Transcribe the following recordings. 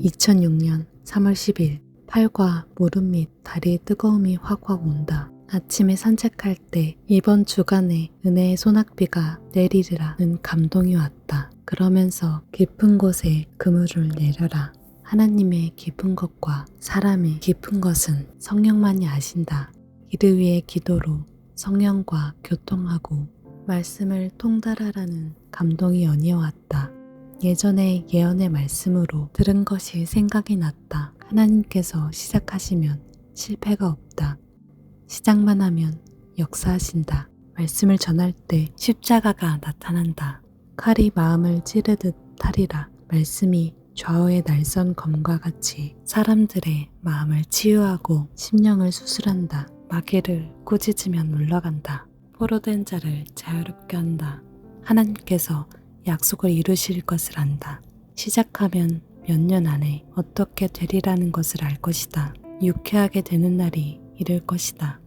2006년 3월 10일 팔과 무릎 및 다리의 뜨거움이 확확 온다. 아침에 산책할 때 이번 주간에 은혜의 소낙비가 내리리라는 감동이 왔다. 그러면서 깊은 곳에 그물을 내려라. 하나님의 깊은 것과 사람의 깊은 것은 성령만이 아신다. 이를 위해 기도로 성령과 교통하고 말씀을 통달하라는 감동이 연이어왔다. 예전에 예언의 말씀으로 들은 것이 생각이 났다. 하나님께서 시작하시면 실패가 없다. 시작만 하면 역사하신다. 말씀을 전할 때 십자가가 나타난다. 칼이 마음을 찌르듯 하리라. 말씀이 좌우의 날선 검과 같이 사람들의 마음을 치유하고 심령을 수술한다. 마귀를 꾸짖으면 물러간다. 포로된 자를 자유롭게 한다. 하나님께서 약속을 이루실 것을 안다. 시작하면 몇 년 안에 어떻게 되리라는 것을 알 것이다. 유쾌하게 되는 날이 이를 것이다.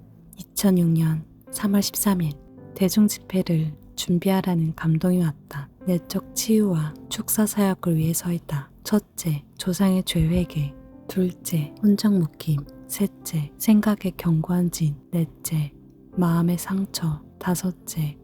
2006년 3월 13일 대중집회를 준비하라는 감동이 왔다. 내적 치유와 축사 사역을 위해 서있다. 첫째, 조상의 죄 회개. 둘째, 혼정 묶임. 셋째, 생각의 견고한 진. 넷째, 마음의 상처. 다섯째,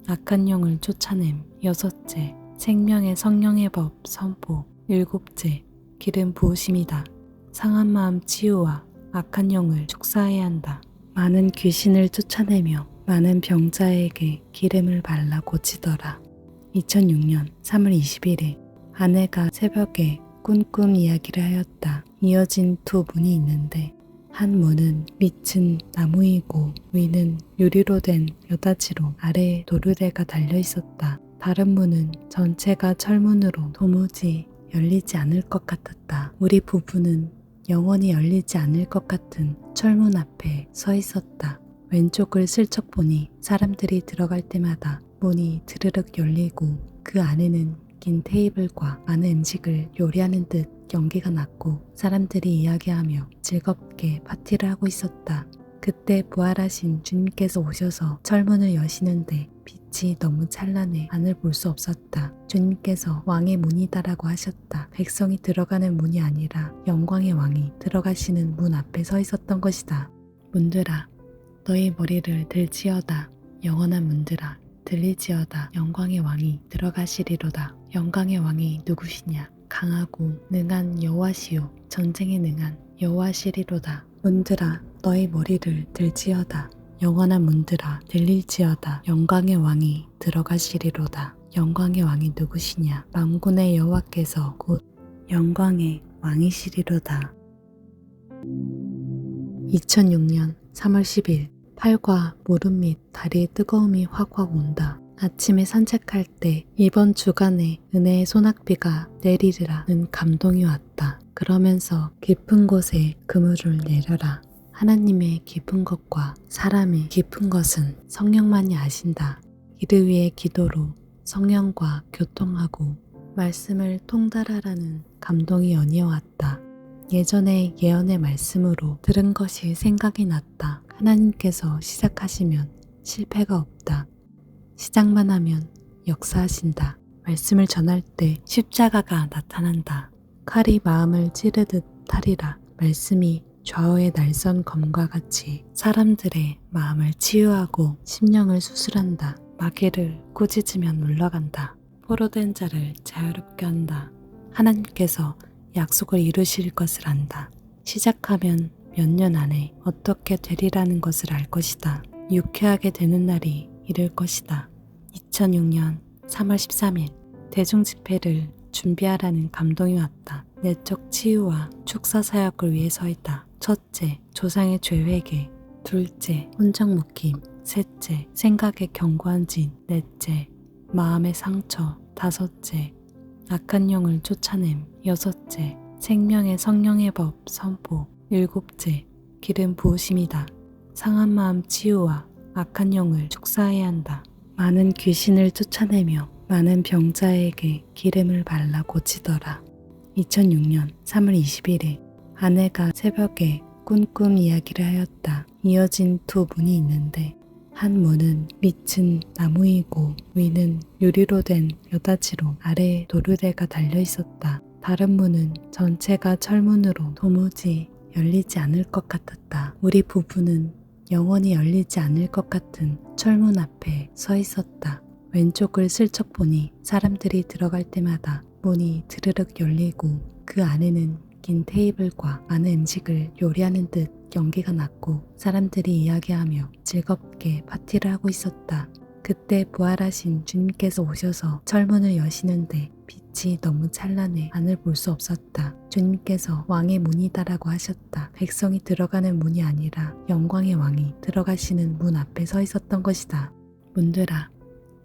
악한 영을 쫓아냄. 여섯째, 생명의 성령의 법 선포. 일곱째, 기름 부으심이다. 상한 마음 치유와 악한 영을 축사해야 한다. 많은 귀신을 쫓아내며 많은 병자에게 기름을 발라 고치더라. 2006년 3월 21일 아내가 새벽에 꿈 이야기를 하였다. 이어진 두 문이 있는데 한 문은 밑은 나무이고 위는 유리로 된 여다지로 아래에 도르래가 달려 있었다. 다른 문은 전체가 철문으로 도무지 열리지 않을 것 같았다. 우리 부부는 영원히 열리지 않을 것 같은 철문 앞에 서 있었다. 왼쪽을 슬쩍 보니 사람들이 들어갈 때마다 문이 드르륵 열리고 그 안에는 긴 테이블과 많은 음식을 요리하는 듯 연기가 났고 사람들이 이야기하며 즐겁게 파티를 하고 있었다. 그때 부활하신 주님께서 오셔서 철문을 여시는데 빛이 너무 찬란해 안을 볼 수 없었다. 주님께서 왕의 문이다라고 하셨다. 백성이 들어가는 문이 아니라 영광의 왕이 들어가시는 문 앞에 서 있었던 것이다. 문들아 너희 머리를 들지어다. 영원한 문들아 들리지어다. 영광의 왕이 들어가시리로다. 영광의 왕이 누구시냐? 강하고 능한 여호와시요 전쟁에 능한 여호와시리로다. 문들아 너희 머리를 들지어다. 영원한 문들아 들릴지어다. 영광의 왕이 들어가시리로다. 영광의 왕이 누구시냐? 만군의 여호와께서 곧 영광의 왕이시리로다. 2006년 3월 10일 팔과 무릎 및 다리의 뜨거움이 확확 온다. 아침에 산책할 때 이번 주간에 은혜의 소낙비가 내리리라는 감동이 왔다. 그러면서 깊은 곳에 그물을 내려라. 하나님의 깊은 것과 사람의 깊은 것은 성령만이 아신다. 이를 위해 기도로 성령과 교통하고 말씀을 통달하라는 감동이 연이어왔다. 예전에 예언의 말씀으로 들은 것이 생각이 났다. 하나님께서 시작하시면 실패가 없다. 시작만 하면 역사하신다. 말씀을 전할 때 십자가가 나타난다. 칼이 마음을 찌르듯 하리라. 말씀이 좌우의 날선 검과 같이 사람들의 마음을 치유하고 심령을 수술한다. 마귀를 꾸짖으면 물러간다. 포로된 자를 자유롭게 한다. 하나님께서 약속을 이루실 것을 안다. 시작하면 몇 년 안에 어떻게 되리라는 것을 알 것이다. 유쾌하게 되는 날이 이를 것이다. 2006년 3월 13일 대중집회를 준비하라는 감동이 왔다. 내적 치유와 축사 사역을 위해 서있다. 첫째, 조상의 죄 회개. 둘째, 혼정 묶임. 셋째, 생각의 견고한 진. 넷째, 마음의 상처. 다섯째, 악한 영을 쫓아냄. 여섯째, 생명의 성령의 법 선포. 일곱째, 기름 부으심이다. 상한 마음 치유와 악한 영을 축사해야 한다. 많은 귀신을 쫓아내며 많은 병자에게 기름을 발라 고치더라. 2006년 3월 21일 아내가 새벽에 꿈 이야기를 하였다. 이어진 두 문이 있는데 한 문은 밑은 나무이고 위는 유리로 된 여다지로 아래에 도르래가 달려 있었다. 다른 문은 전체가 철문으로 도무지 열리지 않을 것 같았다. 우리 부부는 영원히 열리지 않을 것 같은 철문 앞에 서 있었다. 왼쪽을 슬쩍 보니 사람들이 들어갈 때마다 문이 드르륵 열리고 그 안에는 긴 테이블과 많은 음식을 요리하는 듯 연기가 났고 사람들이 이야기하며 즐겁게 파티를 하고 있었다. 그때 부활하신 주님께서 오셔서 철문을 여시는데 빛이 너무 찬란해 안을 볼 수 없었다. 주님께서 왕의 문이다라고 하셨다. 백성이 들어가는 문이 아니라 영광의 왕이 들어가시는 문 앞에 서 있었던 것이다. 문들아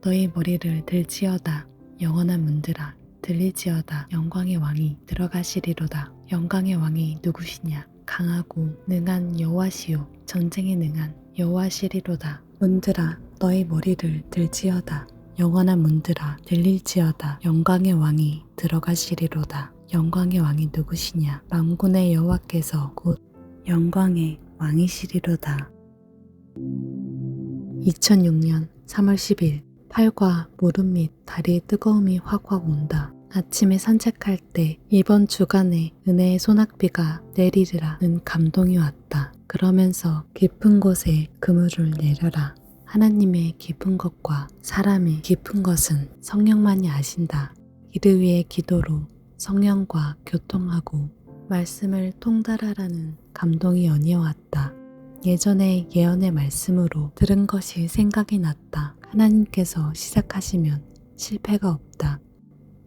너희 머리를 들지어다. 영원한 문들아 들리지어다. 영광의 왕이 들어가시리로다. 영광의 왕이 누구시냐? 강하고 능한 여호와시요 전쟁에 능한 여호와시리로다. 문들아 너희 머리를 들지어다. 영원한 문들아 들릴지어다. 영광의 왕이 들어가시리로다. 영광의 왕이 누구시냐? 만군의 여호와께서 곧 영광의 왕이시리로다. 2006년 3월 10일 팔과 무릎 및 다리의 뜨거움이 확확 온다. 아침에 산책할 때 이번 주간에 은혜의 소낙비가 내리리라는 감동이 왔다. 그러면서 깊은 곳에 그물을 내려라. 하나님의 깊은 것과 사람의 깊은 것은 성령만이 아신다. 이를 위해 기도로 성령과 교통하고 말씀을 통달하라는 감동이 연이어왔다. 예전에 예언의 말씀으로 들은 것이 생각이 났다. 하나님께서 시작하시면 실패가 없다.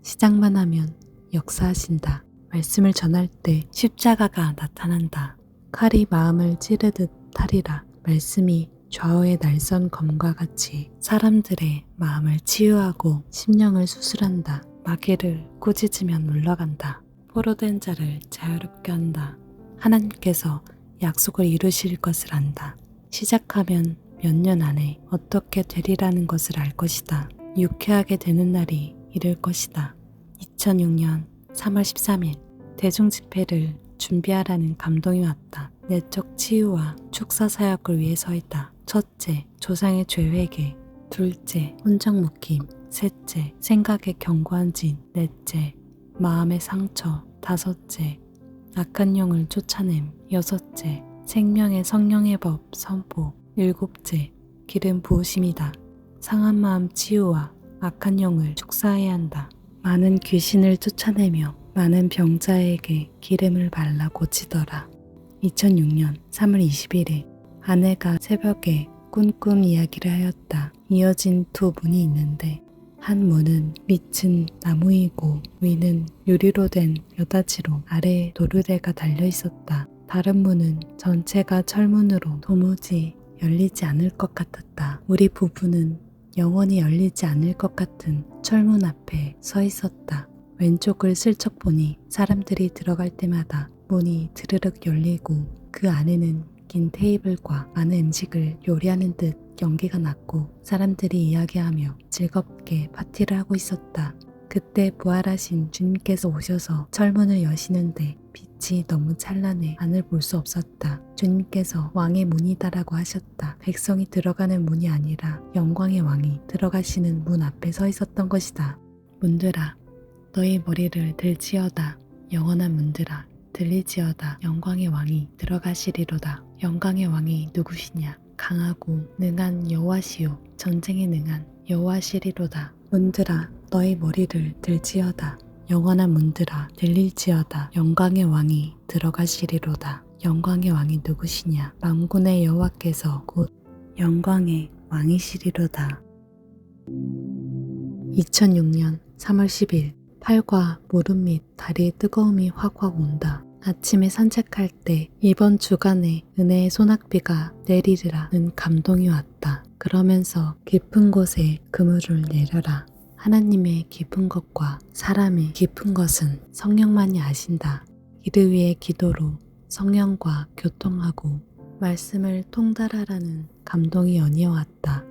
시작만 하면 역사하신다. 말씀을 전할 때 십자가가 나타난다. 칼이 마음을 찌르듯 하리라. 말씀이 좌우의 날선 검과 같이 사람들의 마음을 치유하고 심령을 수술한다. 마귀를 꾸짖으면 물러간다. 포로된 자를 자유롭게 한다. 하나님께서 약속을 이루실 것을 안다. 시작하면 몇 년 안에 어떻게 되리라는 것을 알 것이다. 유쾌하게 되는 날이 이를 것이다. 2006년 3월 13일 대중집회를 준비하라는 감동이 왔다. 내적 치유와 축사 사역을 위해 서있다. 첫째, 조상의 죄 회개. 둘째, 혼정 묵힘. 셋째, 생각의 견고한 진. 넷째, 마음의 상처. 다섯째, 악한 영을 쫓아냄. 여섯째, 생명의 성령의 법 선포. 일곱째, 기름 부으심이다. 상한 마음 치유와 악한 영을 축사해야 한다. 많은 귀신을 쫓아내며 많은 병자에게 기름을 발라 고치더라. 2006년 3월 21일 아내가 새벽에 꿈 이야기를 하였다. 이어진 두 문이 있는데 한 문은 밑은 나무이고 위는 유리로 된 여다지로 아래에 도르래가 달려 있었다. 다른 문은 전체가 철문으로 도무지 열리지 않을 것 같았다. 우리 부부는 영원히 열리지 않을 것 같은 철문 앞에 서 있었다. 왼쪽을 슬쩍 보니 사람들이 들어갈 때마다 문이 드르륵 열리고 그 안에는 긴 테이블과 많은 음식을 요리하는 듯 연기가 났고 사람들이 이야기하며 즐겁게 파티를 하고 있었다. 그때 부활하신 주님께서 오셔서 철문을 여시는데 빛이 너무 찬란해 안을 볼 수 없었다. 주님께서 왕의 문이다라고 하셨다. 백성이 들어가는 문이 아니라 영광의 왕이 들어가시는 문 앞에 서 있었던 것이다. 문들아 너희 머리를 들지어다. 영원한 문들아 들리지어다. 영광의 왕이 들어가시리로다. 영광의 왕이 누구시냐? 강하고 능한 여호와시요 전쟁에 능한 여호와시리로다. 문들아 너희 머리를 들지어다. 영원한 문들아 들릴지어다. 영광의 왕이 들어가시리로다. 영광의 왕이 누구시냐? 만군의 여호와께서 곧 영광의 왕이시리로다. 2006년 3월 10일 팔과 무릎 및 다리의 뜨거움이 확확 온다. 아침에 산책할 때 이번 주간에 은혜의 소낙비가 내리리라는 감동이 왔다. 그러면서 깊은 곳에 그물을 내려라. 하나님의 깊은 것과 사람의 깊은 것은 성령만이 아신다. 이를 위해 기도로 성령과 교통하고 말씀을 통달하라는 감동이 연이어왔다.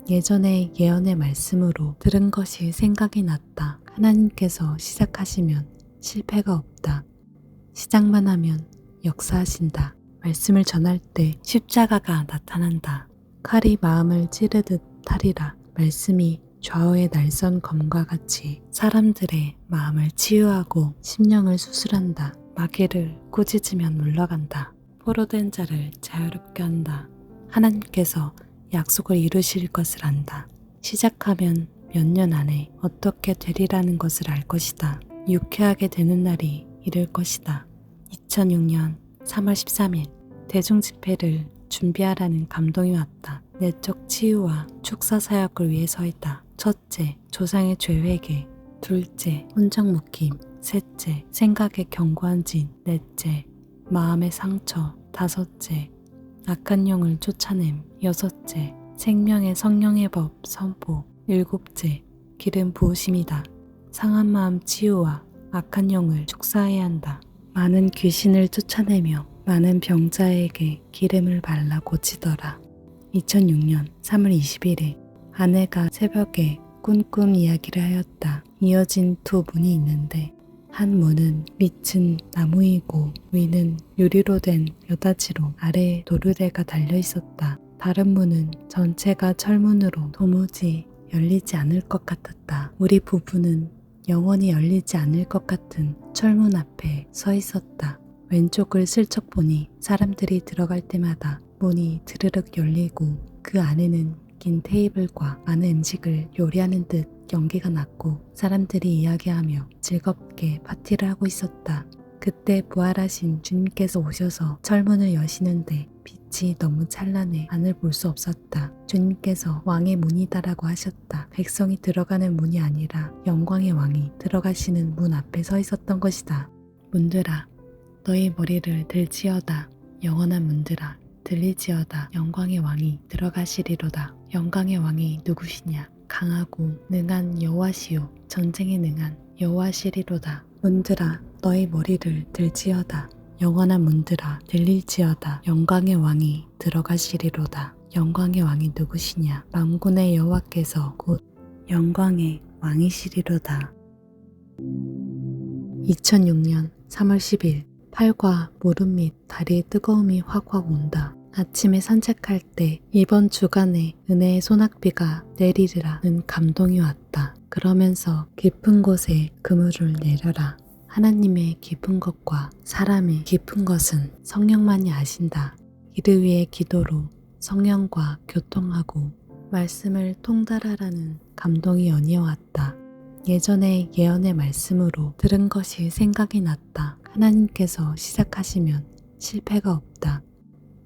예전에 예언의 말씀으로 들은 것이 생각이 났다. 하나님께서 시작하시면 실패가 없다. 시작만 하면 역사하신다. 말씀을 전할 때 십자가가 나타난다. 칼이 마음을 찌르듯 하리라. 말씀이 좌우의 날선 검과 같이 사람들의 마음을 치유하고 심령을 수술한다. 마귀를 꾸짖으면 물러간다. 포로된 자를 자유롭게 한다. 하나님께서 약속을 이루실 것을 안다. 시작하면 몇 년 안에 어떻게 되리라는 것을 알 것이다. 유쾌하게 되는 날이 이를 것이다. 2006년 3월 13일 대중집회를 준비하라는 감동이 왔다. 내적 치유와 축사 사역을 위해 서있다. 첫째, 조상의 죄 회개. 둘째, 혼적 묶임. 셋째, 생각의 견고한 진. 넷째, 마음의 상처. 다섯째, 악한 영을 쫓아냄. 여섯째, 생명의 성령의 법 선포. 일곱째, 기름 부으심이다. 상한 마음 치유와 악한 영을 축사해야 한다. 많은 귀신을 쫓아내며 많은 병자에게 기름을 발라 고치더라. 2006년 3월 21일 아내가 새벽에 꿈 이야기를 하였다. 이어진 두 문이 있는데 한 문은 밑은 나무이고 위는 유리로 된 여다지로 아래에 도르래가 달려 있었다. 다른 문은 전체가 철문으로 도무지 열리지 않을 것 같았다. 우리 부부는 영원히 열리지 않을 것 같은 철문 앞에 서 있었다. 왼쪽을 슬쩍 보니 사람들이 들어갈 때마다 문이 드르륵 열리고 그 안에는 긴 테이블과 많은 음식을 요리하는 듯 연기가 났고 사람들이 이야기하며 즐겁게 파티를 하고 있었다. 그때 부활하신 주님께서 오셔서 철문을 여시는데 빛이 너무 찬란해 안을 볼 수 없었다. 주님께서 왕의 문이다라고 하셨다. 백성이 들어가는 문이 아니라 영광의 왕이 들어가시는 문 앞에 서 있었던 것이다. 문들아 너희 머리를 들지어다. 영원한 문들아 들리지어다. 영광의 왕이 들어가시리로다. 영광의 왕이 누구시냐? 강하고 능한 여호와시요 전쟁에 능한 여호와시리로다. 문들아 너희 머리를 들지어다. 영원한 문들아 들릴지어다. 영광의 왕이 들어가시리로다. 영광의 왕이 누구시냐? 만군의 여호와께서 곧 영광의 왕이시리로다. 2006년 3월 10일 팔과 무릎 및 다리의 뜨거움이 확확 온다. 아침에 산책할 때 이번 주간에 은혜의 소낙비가 내리리라는 감동이 왔다. 그러면서 깊은 곳에 그물을 내려라. 하나님의 깊은 것과 사람의 깊은 것은 성령만이 아신다. 이를 위해 기도로 성령과 교통하고 말씀을 통달하라는 감동이 연이어왔다. 예전에 예언의 말씀으로 들은 것이 생각이 났다. 하나님께서 시작하시면 실패가 없다.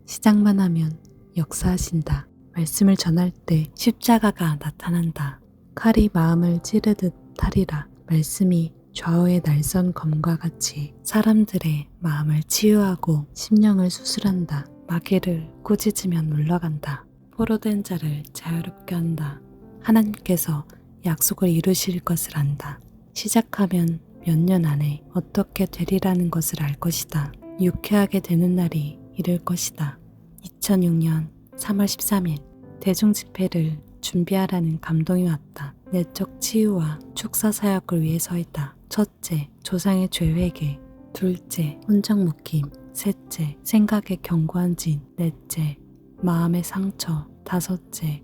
시작만 하면 역사하신다. 말씀을 전할 때 십자가가 나타난다. 칼이 마음을 찌르듯 하리라. 말씀이 좌우의 날선 검과 같이 사람들의 마음을 치유하고 심령을 수술한다. 마귀를 꾸짖으면 물러간다. 포로된 자를 자유롭게 한다. 하나님께서 약속을 이루실 것을 안다. 시작하면 몇 년 안에 어떻게 되리라는 것을 알 것이다. 유쾌하게 되는 날이 이를 것이다. 2006년 3월 13일 대중집회를 준비하라는 감동이 왔다. 내적 치유와 축사 사역을 위해 서있다. 첫째, 조상의 죄 회개. 둘째, 혼적 묶임. 셋째, 생각의 견고한 진. 넷째, 마음의 상처. 다섯째,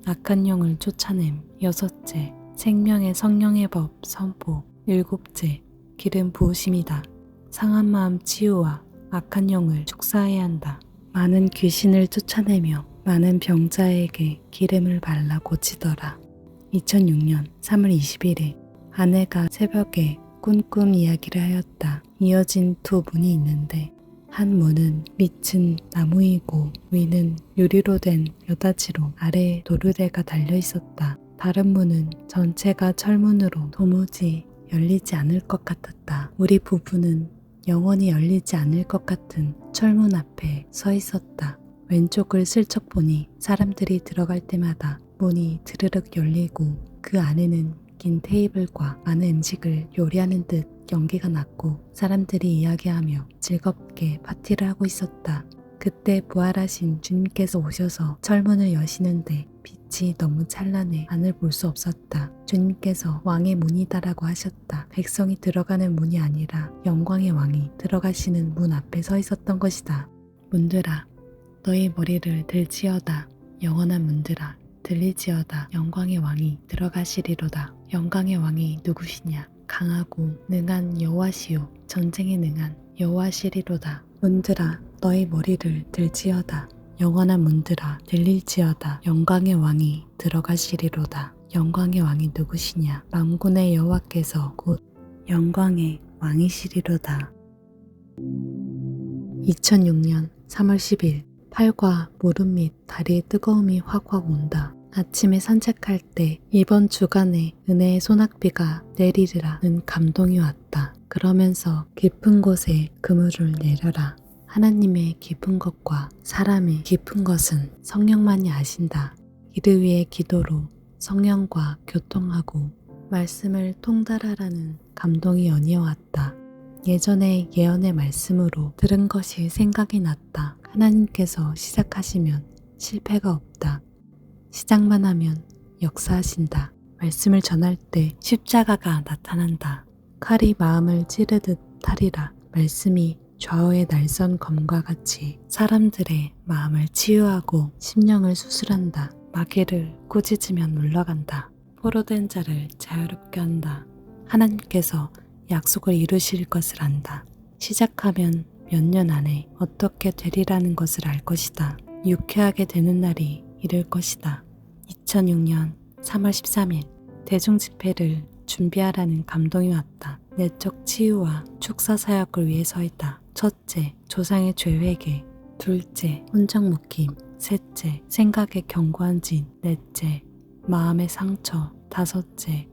악한 영을 쫓아냄. 여섯째, 생명의 성령의 법 선포. 일곱째, 기름 부으심이다. 상한 마음 치유와 악한 영을 축사해야 한다. 많은 귀신을 쫓아내며 많은 병자에게 기름을 발라 고치더라. 2006년 3월 21일 아내가 새벽에 꿈 이야기를 하였다. 이어진 두 문이 있는데 한 문은 밑은 나무이고 위는 유리로 된 여다지로 아래에 도르래가 달려 있었다. 다른 문은 전체가 철문으로 도무지 열리지 않을 것 같았다. 우리 부부는 영원히 열리지 않을 것 같은 철문 앞에 서 있었다. 왼쪽을 슬쩍 보니 사람들이 들어갈 때마다 문이 드르륵 열리고 그 안에는 긴 테이블과 많은 음식을 요리하는 듯 연기가 났고 사람들이 이야기하며 즐겁게 파티를 하고 있었다. 그때 부활하신 주님께서 오셔서 철문을 여시는데 빛이 너무 찬란해 안을 볼 수 없었다. 주님께서 왕의 문이다라고 하셨다. 백성이 들어가는 문이 아니라 영광의 왕이 들어가시는 문 앞에 서 있었던 것이다. 문들아 너희 머리를 들지어다. 영원한 문들아 들릴지어다. 영광의 왕이 들어가시리로다. 영광의 왕이 누구시냐? 강하고 능한 여호와시요 전쟁에 능한 여호와시리로다. 문들아 너희 머리를 들지어다. 영원한 문들아 들릴지어다. 영광의 왕이 들어가시리로다. 영광의 왕이 누구시냐? 만군의 여호와께서 곧 영광의 왕이시리로다. 2006년 3월 10일 팔과 무릎 및 다리의 뜨거움이 확확 온다. 아침에 산책할 때 이번 주간에 은혜의 소낙비가 내리리라는 감동이 왔다. 그러면서 깊은 곳에 그물을 내려라. 하나님의 깊은 것과 사람의 깊은 것은 성령만이 아신다. 이를 위해 기도로 성령과 교통하고 말씀을 통달하라는 감동이 연이어왔다. 예전에 예언의 말씀으로 들은 것이 생각이 났다. 하나님께서 시작하시면 실패가 없다. 시작만 하면 역사하신다. 말씀을 전할 때 십자가가 나타난다. 칼이 마음을 찌르듯 하리라. 말씀이 좌우의 날선 검과 같이 사람들의 마음을 치유하고 심령을 수술한다. 마귀를 꾸짖으면 물러간다. 포로된 자를 자유롭게 한다. 하나님께서 약속을 이루실 것을 안다. 시작하면 몇 년 안에 어떻게 되리라는 것을 알 것이다. 유쾌하게 되는 날이 이를 것이다. 2006년 3월 13일 대중집회를 준비하라는 감동이 왔다. 내적 치유와 축사 사역을 위해서이다. 첫째, 조상의 죄 회개. 둘째, 혼적 묶임. 셋째, 생각의 견고한 진. 넷째, 마음의 상처. 다섯째,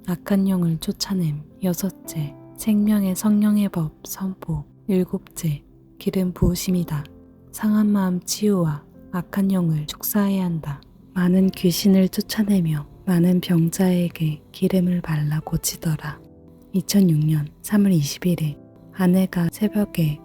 악한 영을 쫓아냄. 여섯째, 생명의 성령의 법 선포. 일곱째, 기름 부으심이다. 상한 마음 치유와 악한 영을 축사해야 한다. 많은 귀신을 쫓아내며 많은 병자에게 기름을 발라 고치더라. 2006년 3월 21일 아내가 새벽에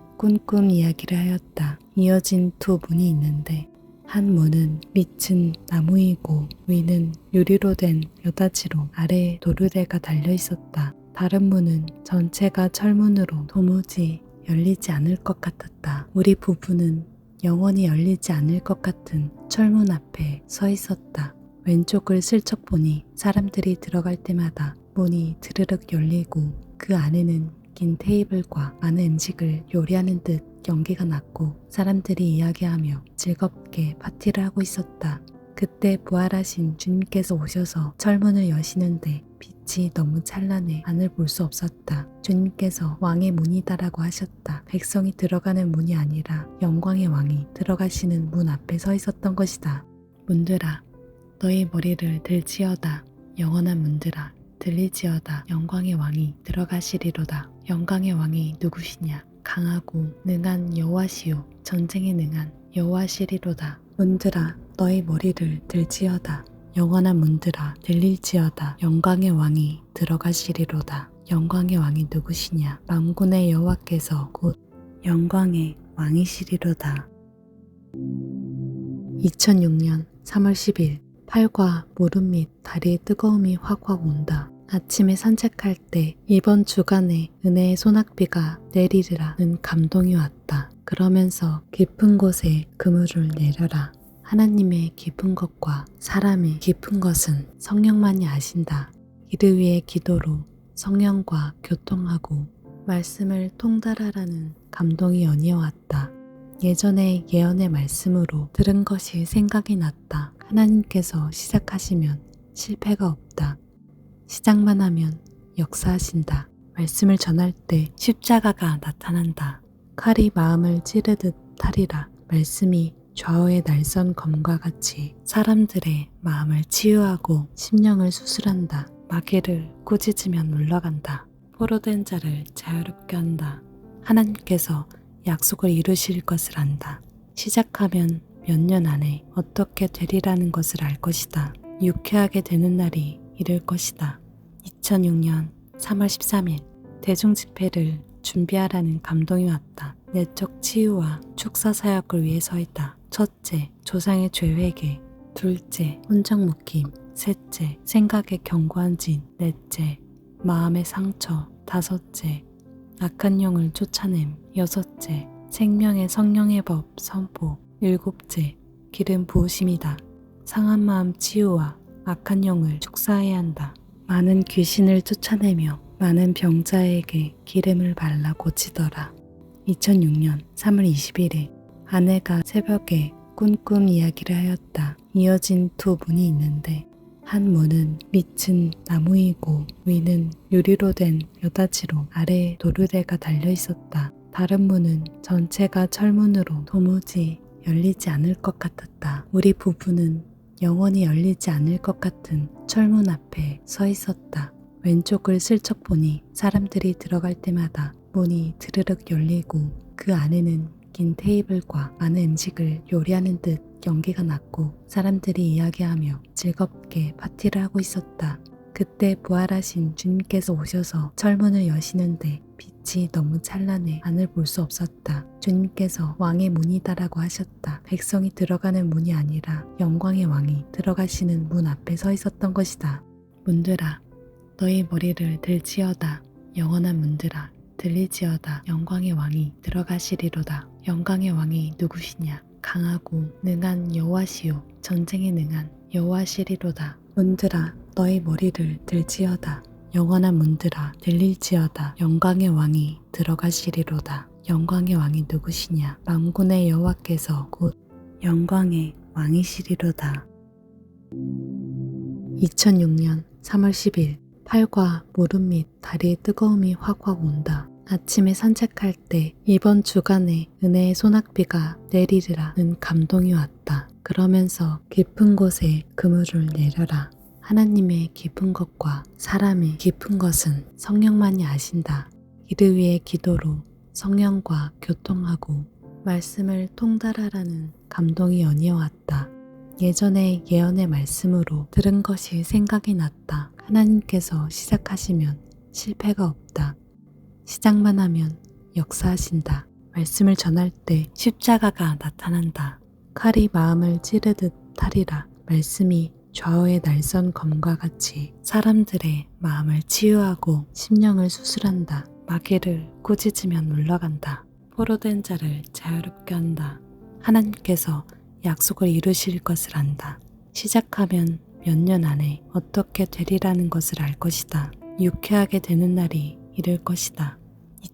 꿈 이야기를 하였다. 이어진 두 문이 있는데 한 문은 밑은 나무이고 위는 유리로 된 여다지로 아래에 도르래가 달려 있었다. 다른 문은 전체가 철문으로 도무지 열리지 않을 것 같았다. 우리 부부는 영원히 열리지 않을 것 같은 철문 앞에 서 있었다. 왼쪽을 슬쩍 보니 사람들이 들어갈 때마다 문이 드르륵 열리고 그 안에는 긴 테이블과 많은 음식을 요리하는 듯 연기가 났고 사람들이 이야기하며 즐겁게 파티를 하고 있었다. 그때 부활하신 주님께서 오셔서 철문을 여시는데 빛이 너무 찬란해 안을 볼 수 없었다. 주님께서 왕의 문이다라고 하셨다. 백성이 들어가는 문이 아니라 영광의 왕이 들어가시는 문 앞에 서 있었던 것이다. 문들아 너희 머리를 들지어다. 영원한 문들아 들리지어다. 영광의 왕이 들어가시리로다. 영광의 왕이 누구시냐? 강하고 능한 여호와시요 전쟁에 능한 여호와시리로다. 문들아 너희 머리를 들지어다. 영원한 문들아 들릴지어다. 영광의 왕이 들어가시리로다. 영광의 왕이 누구시냐? 만군의 여호와께서 곧 영광의 왕이시리로다. 2006년 3월 10일 팔과 무릎 및 다리의 뜨거움이 확확 온다. 아침에 산책할 때 이번 주간에 은혜의 소낙비가 내리리라는 감동이 왔다. 그러면서 깊은 곳에 그물을 내려라. 하나님의 깊은 것과 사람의 깊은 것은 성령만이 아신다. 이를 위해 기도로 성령과 교통하고 말씀을 통달하라는 감동이 연이어왔다. 예전에 예언의 말씀으로 들은 것이 생각이 났다. 하나님께서 시작하시면 실패가 없다. 시작만 하면 역사하신다. 말씀을 전할 때 십자가가 나타난다. 칼이 마음을 찌르듯 하리라. 말씀이 좌우의 날선 검과 같이 사람들의 마음을 치유하고 심령을 수술한다. 마귀를 꾸짖으면 물러간다. 포로된 자를 자유롭게 한다. 하나님께서 약속을 이루실 것을 안다. 시작하면 몇 년 안에 어떻게 되리라는 것을 알 것이다. 유쾌하게 되는 날이 이를 것이다. 2006년 3월 13일 대중집회를 준비하라는 감동이 왔다. 내적 치유와 축사 사역을 위해서이다. 첫째, 조상의 죄 회개. 둘째, 혼적 묶임. 셋째, 생각의 견고한 진. 넷째, 마음의 상처. 다섯째, 악한 영을 쫓아냄. 여섯째, 생명의 성령의 법 선포. 일곱째, 기름 부으심이다. 상한 마음 치유와 악한 영을 축사해야 한다. 많은 귀신을 쫓아내며 많은 병자에게 기름을 발라 고치더라. 2006년 3월 21일 아내가 새벽에 꿈 이야기를 하였다. 이어진 두 문이 있는데 한 문은 밑은 나무이고 위는 유리로 된 여다지로 아래에 도르래가 달려 있었다. 다른 문은 전체가 철문으로 도무지 열리지 않을 것 같았다. 우리 부부는 영원히 열리지 않을 것 같은 철문 앞에 서 있었다. 왼쪽을 슬쩍 보니 사람들이 들어갈 때마다 문이 드르륵 열리고 그 안에는 긴 테이블과 많은 음식을 요리하는 듯 연기가 났고 사람들이 이야기하며 즐겁게 파티를 하고 있었다. 그때 부활하신 주님께서 오셔서 철문을 여시는데 빛이 너무 찬란해 안을 볼 수 없었다. 주님께서 왕의 문이다라고 하셨다. 백성이 들어가는 문이 아니라 영광의 왕이 들어가시는 문 앞에 서 있었던 것이다. 문들아 너희 머리를 들지어다. 영원한 문들아 들리지어다. 영광의 왕이 들어가시리로다. 영광의 왕이 누구시냐? 강하고 능한 여호와시요 전쟁에 능한 여호와시리로다. 문들아 너희 머리를 들지어다. 영원한 문들아 들릴지어다. 영광의 왕이 들어가시리로다. 영광의 왕이 누구시냐? 만군의 여호와께서 곧 영광의 왕이시리로다. 2006년 3월 10일 팔과 무릎 및 다리의 뜨거움이 확확 온다. 아침에 산책할 때 이번 주간에 은혜의 소낙비가 내리리라는 감동이 왔다. 그러면서 깊은 곳에 그물을 내려라. 하나님의 깊은 것과 사람의 깊은 것은 성령만이 아신다. 이를 위해 기도로 성령과 교통하고 말씀을 통달하라는 감동이 연이어왔다. 예전에 예언의 말씀으로 들은 것이 생각이 났다. 하나님께서 시작하시면 실패가 없다. 시작만 하면 역사하신다. 말씀을 전할 때 십자가가 나타난다. 칼이 마음을 찌르듯 하리라. 말씀이 좌우의 날선 검과 같이 사람들의 마음을 치유하고 심령을 수술한다. 마귀를 꾸짖으면 물러간다. 포로된 자를 자유롭게 한다. 하나님께서 약속을 이루실 것을 안다. 시작하면 몇 년 안에 어떻게 되리라는 것을 알 것이다. 유쾌하게 되는 날이 이를 것이다.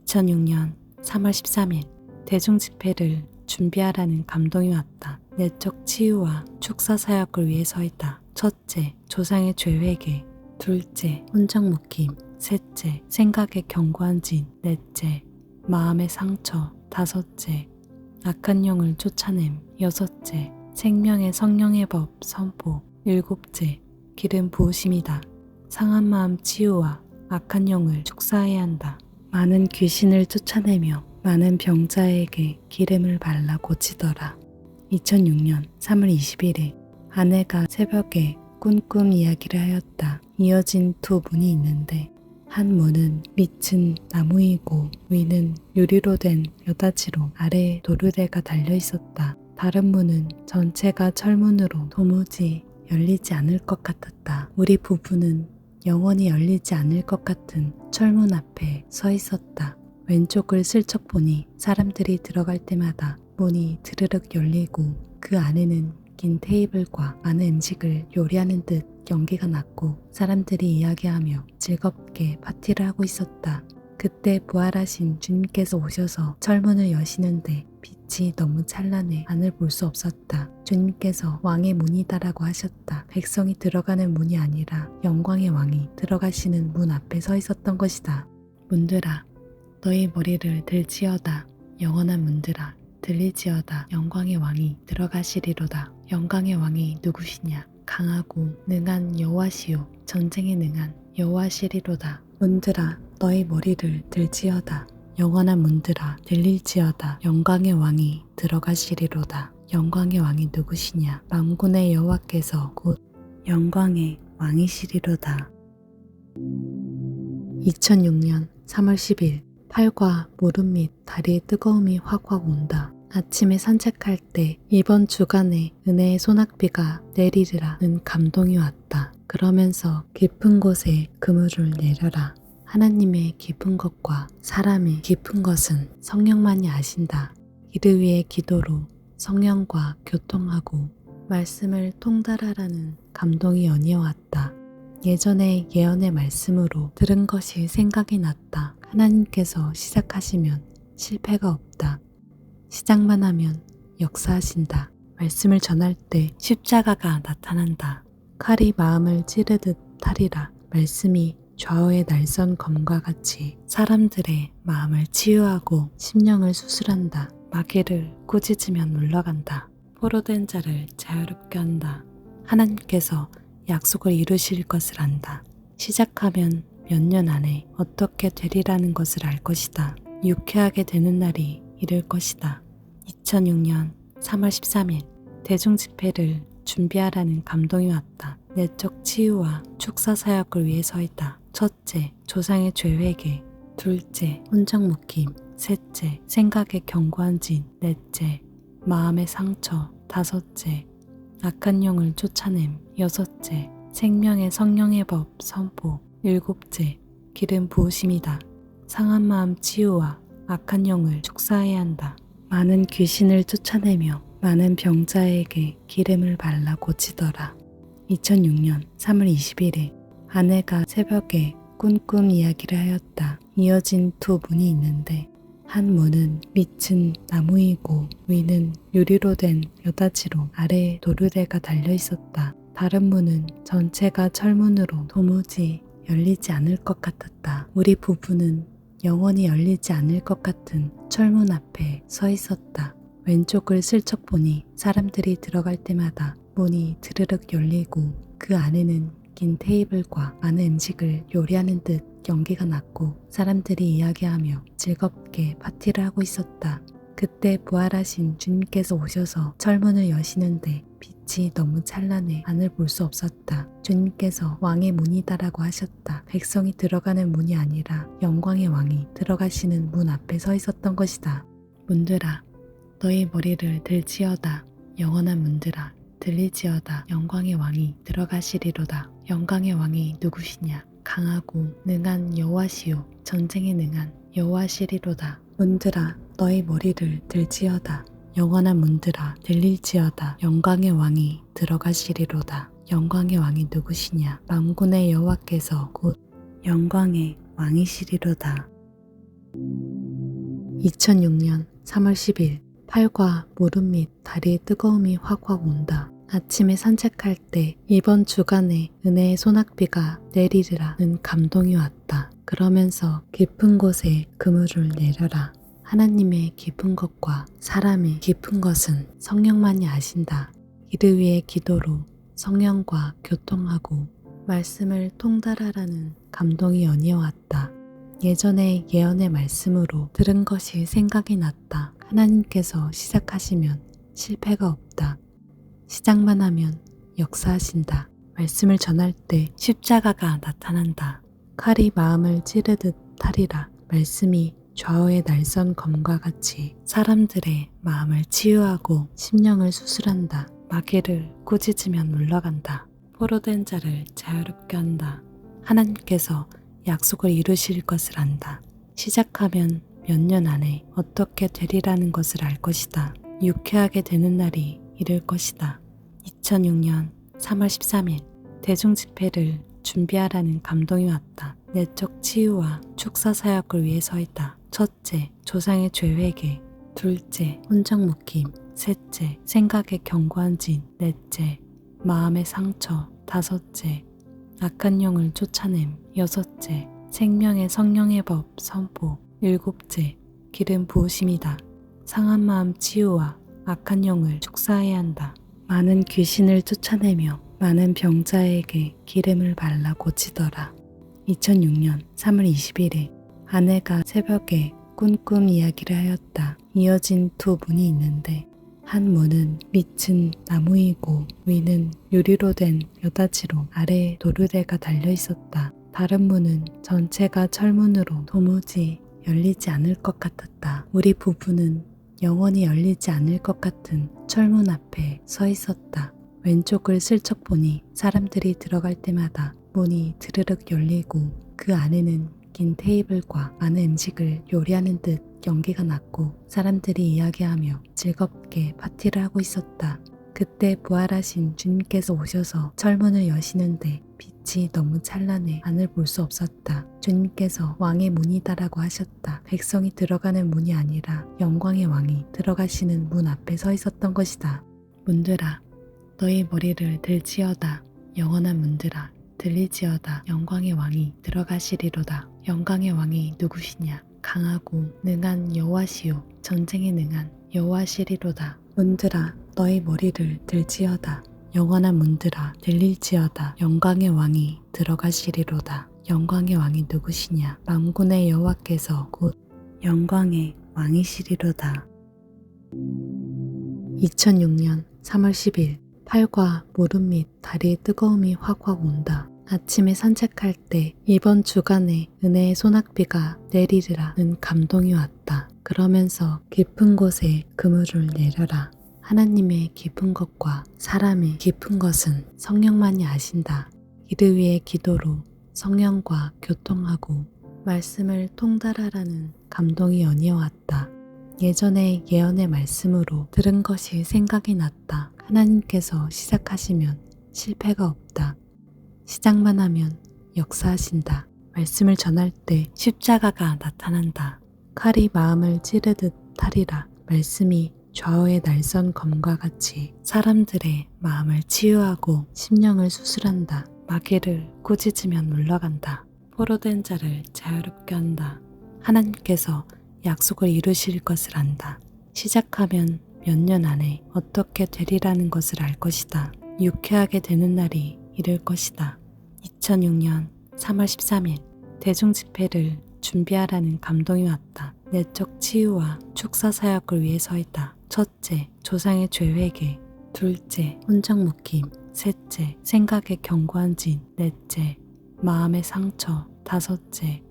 2006년 3월 13일 대중집회를 준비하라는 감동이 왔다. 내적 치유와 축사 사역을 위해 서있다. 첫째, 조상의 죄회개. 둘째, 혼정 묶임. 셋째, 생각의 견고한 진. 넷째, 마음의 상처. 다섯째, 악한 영을 쫓아냄. 여섯째, 생명의 성령의 법 선포. 일곱째, 기름 부으심이다. 상한 마음 치유와 악한 영을 축사해야 한다. 많은 귀신을 쫓아내며 많은 병자에게 기름을 발라 고치더라. 2006년 3월 21일 아내가 새벽에 꿈 이야기를 하였다. 이어진 두 문이 있는데 한 문은 밑은 나무이고 위는 유리로 된 여다지로 아래에 도르래가 달려 있었다. 다른 문은 전체가 철문으로 도무지 열리지 않을 것 같았다. 우리 부부는 영원히 열리지 않을 것 같은 철문 앞에 서 있었다. 왼쪽을 슬쩍 보니 사람들이 들어갈 때마다 문이 드르륵 열리고 그 안에는 긴 테이블과 많은 음식을 요리하는 듯 연기가 났고 사람들이 이야기하며 즐겁게 파티를 하고 있었다. 그때 부활하신 주님께서 오셔서 철문을 여시는데 빛이 너무 찬란해 안을 볼 수 없었다. 주님께서 왕의 문이다라고 하셨다. 백성이 들어가는 문이 아니라 영광의 왕이 들어가시는 문 앞에 서 있었던 것이다. 문들아 너희 머리를 들지어다. 영원한 문들아 들리지어다. 영광의 왕이 들어가시리로다. 영광의 왕이 누구시냐? 강하고 능한 여호와시요 전쟁에 능한 여호와시리로다. 문들아 너희 머리를 들지어다. 영원한 문들아 들릴지어다. 영광의 왕이 들어가시리로다. 영광의 왕이 누구시냐? 만군의 여호와께서 곧 영광의 왕이시리로다. 2006년 3월 10일 팔과 무릎 및 다리의 뜨거움이 확확 온다. 아침에 산책할 때 이번 주간에 은혜의 소낙비가 내리리라는 감동이 왔다. 그러면서 깊은 곳에 그물을 내려라. 하나님의 깊은 것과 사람의 깊은 것은 성령만이 아신다. 이를 위해 기도로 성령과 교통하고 말씀을 통달하라는 감동이 연이어왔다. 예전에 예언의 말씀으로 들은 것이 생각이 났다. 하나님께서 시작하시면 실패가 없다. 시작만 하면 역사하신다. 말씀을 전할 때 십자가가 나타난다. 칼이 마음을 찌르듯 하리라. 말씀이 좌우의 날선 검과 같이 사람들의 마음을 치유하고 심령을 수술한다. 마귀를 꾸짖으면 물러간다. 포로된 자를 자유롭게 한다. 하나님께서 약속을 이루실 것을 안다. 시작하면 몇 년 안에 어떻게 되리라는 것을 알 것이다. 유쾌하게 되는 날이 이를 것이다. 2006년 3월 13일 대중집회를 준비하라는 감동이 왔다. 내적 치유와 축사 사역을 위해서이다. 첫째, 조상의 죄 회개. 둘째, 혼적 묶임. 셋째, 생각의 견고한 진. 넷째, 마음의 상처. 다섯째, 악한 영을 쫓아냄. 여섯째, 생명의 성령의 법 선포. 일곱째, 기름 부으심이다. 상한 마음 치유와 악한 영을 축사해야 한다. 많은 귀신을 쫓아내며 많은 병자에게 기름을 발라 고치더라. 2006년 3월 21일 아내가 새벽에 꿈 이야기를 하였다. 이어진 두 문이 있는데 한 문은 밑은 나무이고 위는 유리로 된 여다지로 아래에 도르래가 달려 있었다. 다른 문은 전체가 철문으로 도무지 열리지 않을 것 같았다. 우리 부부는 영원히 열리지 않을 것 같은 철문 앞에 서 있었다. 왼쪽을 슬쩍 보니 사람들이 들어갈 때마다 문이 드르륵 열리고 그 안에는 긴 테이블과 많은 음식을 요리하는 듯 연기가 났고 사람들이 이야기하며 즐겁게 파티를 하고 있었다. 그때 부활하신 주님께서 오셔서 철문을 여시는데 빛이 너무 찬란해 안을 볼 수 없었다. 주님께서 왕의 문이다라고 하셨다. 백성이 들어가는 문이 아니라 영광의 왕이 들어가시는 문 앞에 서 있었던 것이다. 문들아 너희 머리를 들지어다. 영원한 문들아 들리지어다. 영광의 왕이 들어가시리로다. 영광의 왕이 누구시냐? 강하고 능한 여호와시요 전쟁에 능한 여호와시리로다. 문들아 너희 머리를 들지어다. 영원한 문들아 들릴지어다. 영광의 왕이 들어가시리로다. 영광의 왕이 누구시냐? 만군의 여호와께서 곧 영광의 왕이시리로다. 2006년 3월 10일 팔과 무릎 및 다리의 뜨거움이 확확 온다. 아침에 산책할 때 이번 주간에 은혜의 소낙비가 내리리라는 감동이 왔다. 그러면서 깊은 곳에 그물을 내려라. 하나님의 깊은 것과 사람의 깊은 것은 성령만이 아신다. 이를 위해 기도로 성령과 교통하고 말씀을 통달하라는 감동이 연이어왔다. 예전에 예언의 말씀으로 들은 것이 생각이 났다. 하나님께서 시작하시면 실패가 없다. 시작만 하면 역사하신다. 말씀을 전할 때 십자가가 나타난다. 칼이 마음을 찌르듯 하리라. 말씀이 좌우의 날선 검과 같이 사람들의 마음을 치유하고 심령을 수술한다. 마귀를 꾸짖으면 물러간다. 포로된 자를 자유롭게 한다. 하나님께서 약속을 이루실 것을 안다. 시작하면 몇 년 안에 어떻게 되리라는 것을 알 것이다. 유쾌하게 되는 날이 이를 것이다. 2006년 3월 13일 대중집회를 준비하라는 감동이 왔다. 내적 치유와 축사 사역을 위해서이다. 첫째, 조상의 죄 회개. 둘째, 혼적 묶임. 셋째, 생각의 견고한 진. 넷째, 마음의 상처. 다섯째, 악한 영을 쫓아냄. 여섯째, 생명의 성령의 법 선포. 일곱째, 기름 부으심이다. 상한 마음 치유와 악한 영을 축사해야 한다. 많은 귀신을 쫓아내며 많은 병자에게 기름을 발라 고치더라. 2006년 3월 21일 아내가 새벽에 꿈 이야기를 하였다. 이어진 두 문이 있는데 한 문은 밑은 나무이고 위는 유리로 된 여다지로 아래에 도르래가 달려 있었다. 다른 문은 전체가 철문으로 도무지 열리지 않을 것 같았다. 우리 부부는 영원히 열리지 않을 것 같은 철문 앞에 서 있었다. 왼쪽을 슬쩍 보니 사람들이 들어갈 때마다 문이 드르륵 열리고 그 안에는 긴 테이블과 많은 음식을 요리하는 듯 연기가 났고 사람들이 이야기하며 즐겁게 파티를 하고 있었다. 그때 부활하신 주님께서 오셔서 철문을 여시는데 빛이 너무 찬란해 안을 볼 수 없었다. 주님께서 왕의 문이다라고 하셨다. 백성이 들어가는 문이 아니라 영광의 왕이 들어가시는 문 앞에 서 있었던 것이다. 문들아, 너희 머리를 들지어다. 영원한 문들아, 들리지어다. 영광의 왕이 들어가시리로다. 영광의 왕이 누구시냐? 강하고 능한 여호와시요 전쟁에 능한 여호와시리로다. 문들아, 너희 머리를 들지어다. 영원한 문들아, 들릴지어다. 영광의 왕이 들어가시리로다. 영광의 왕이 누구시냐? 만군의 여호와께서 곧 영광의 왕이시리로다. 2006년 3월 10일 팔과 무릎 및 다리의 뜨거움이 확확 온다. 아침에 산책할 때 이번 주간에 은혜의 소낙비가 내리리라는 감동이 왔다. 그러면서 깊은 곳에 그물을 내려라. 하나님의 깊은 것과 사람의 깊은 것은 성령만이 아신다. 이를 위해 기도로 성령과 교통하고 말씀을 통달하라는 감동이 연이어왔다. 예전에 예언의 말씀으로 들은 것이 생각이 났다. 하나님께서 시작하시면 실패가 없다. 시작만 하면 역사하신다. 말씀을 전할 때 십자가가 나타난다. 칼이 마음을 찌르듯 하리라. 말씀이 좌우의 날선 검과 같이 사람들의 마음을 치유하고 심령을 수술한다. 마귀를 꾸짖으면 물러간다. 포로된 자를 자유롭게 한다. 하나님께서 약속을 이루실 것을 안다. 시작하면 몇 년 안에 어떻게 되리라는 것을 알 것이다. 유쾌하게 되는 날이 이를 것이다. 2006년 3월 13일 대중집회를 준비하라는 감동이 왔다. 내적 치유와 축사 사역을 위해 서있다. 첫째, 조상의 죄 회개. 둘째, 혼적 묶임. 셋째, 생각의 견고한 진. 넷째, 마음의 상처. 다섯째,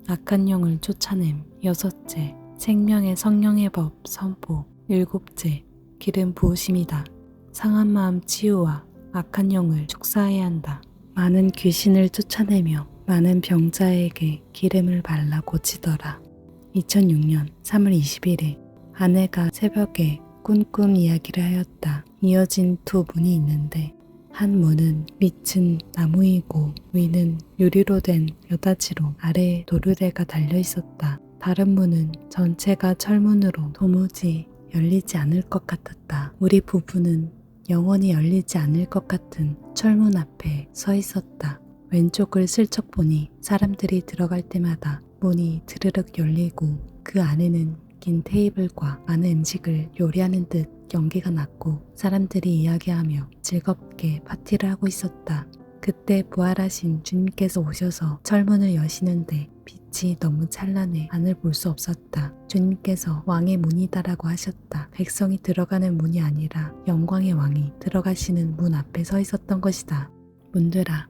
악한 영을 쫓아냄. 여섯째, 생명의 성령의 법 선포. 일곱째, 기름 부으심이다. 상한 마음 치유와 악한 영을 축사해야 한다. 많은 귀신을 쫓아내며 많은 병자에게 기름을 발라 고치더라. 2006년 3월 21일 아내가 새벽에 꿈 이야기를 하였다. 이어진 두 문이 있는데 한 문은 밑은 나무이고 위는 유리로 된 여다지로 아래에 도르래가 달려 있었다. 다른 문은 전체가 철문으로 도무지 열리지 않을 것 같았다. 우리 부부는 영원히 열리지 않을 것 같은 철문 앞에 서 있었다. 왼쪽을 슬쩍 보니 사람들이 들어갈 때마다 문이 드르륵 열리고 그 안에는 긴 테이블과 많은 음식을 요리하는 듯 연기가 났고 사람들이 이야기하며 즐겁게 파티를 하고 있었다. 그때 부활하신 주님께서 오셔서 철문을 여시는데 빛이 너무 찬란해 안을 볼 수 없었다. 주님께서 왕의 문이다라고 하셨다. 백성이 들어가는 문이 아니라 영광의 왕이 들어가시는 문 앞에 서 있었던 것이다. 문들아,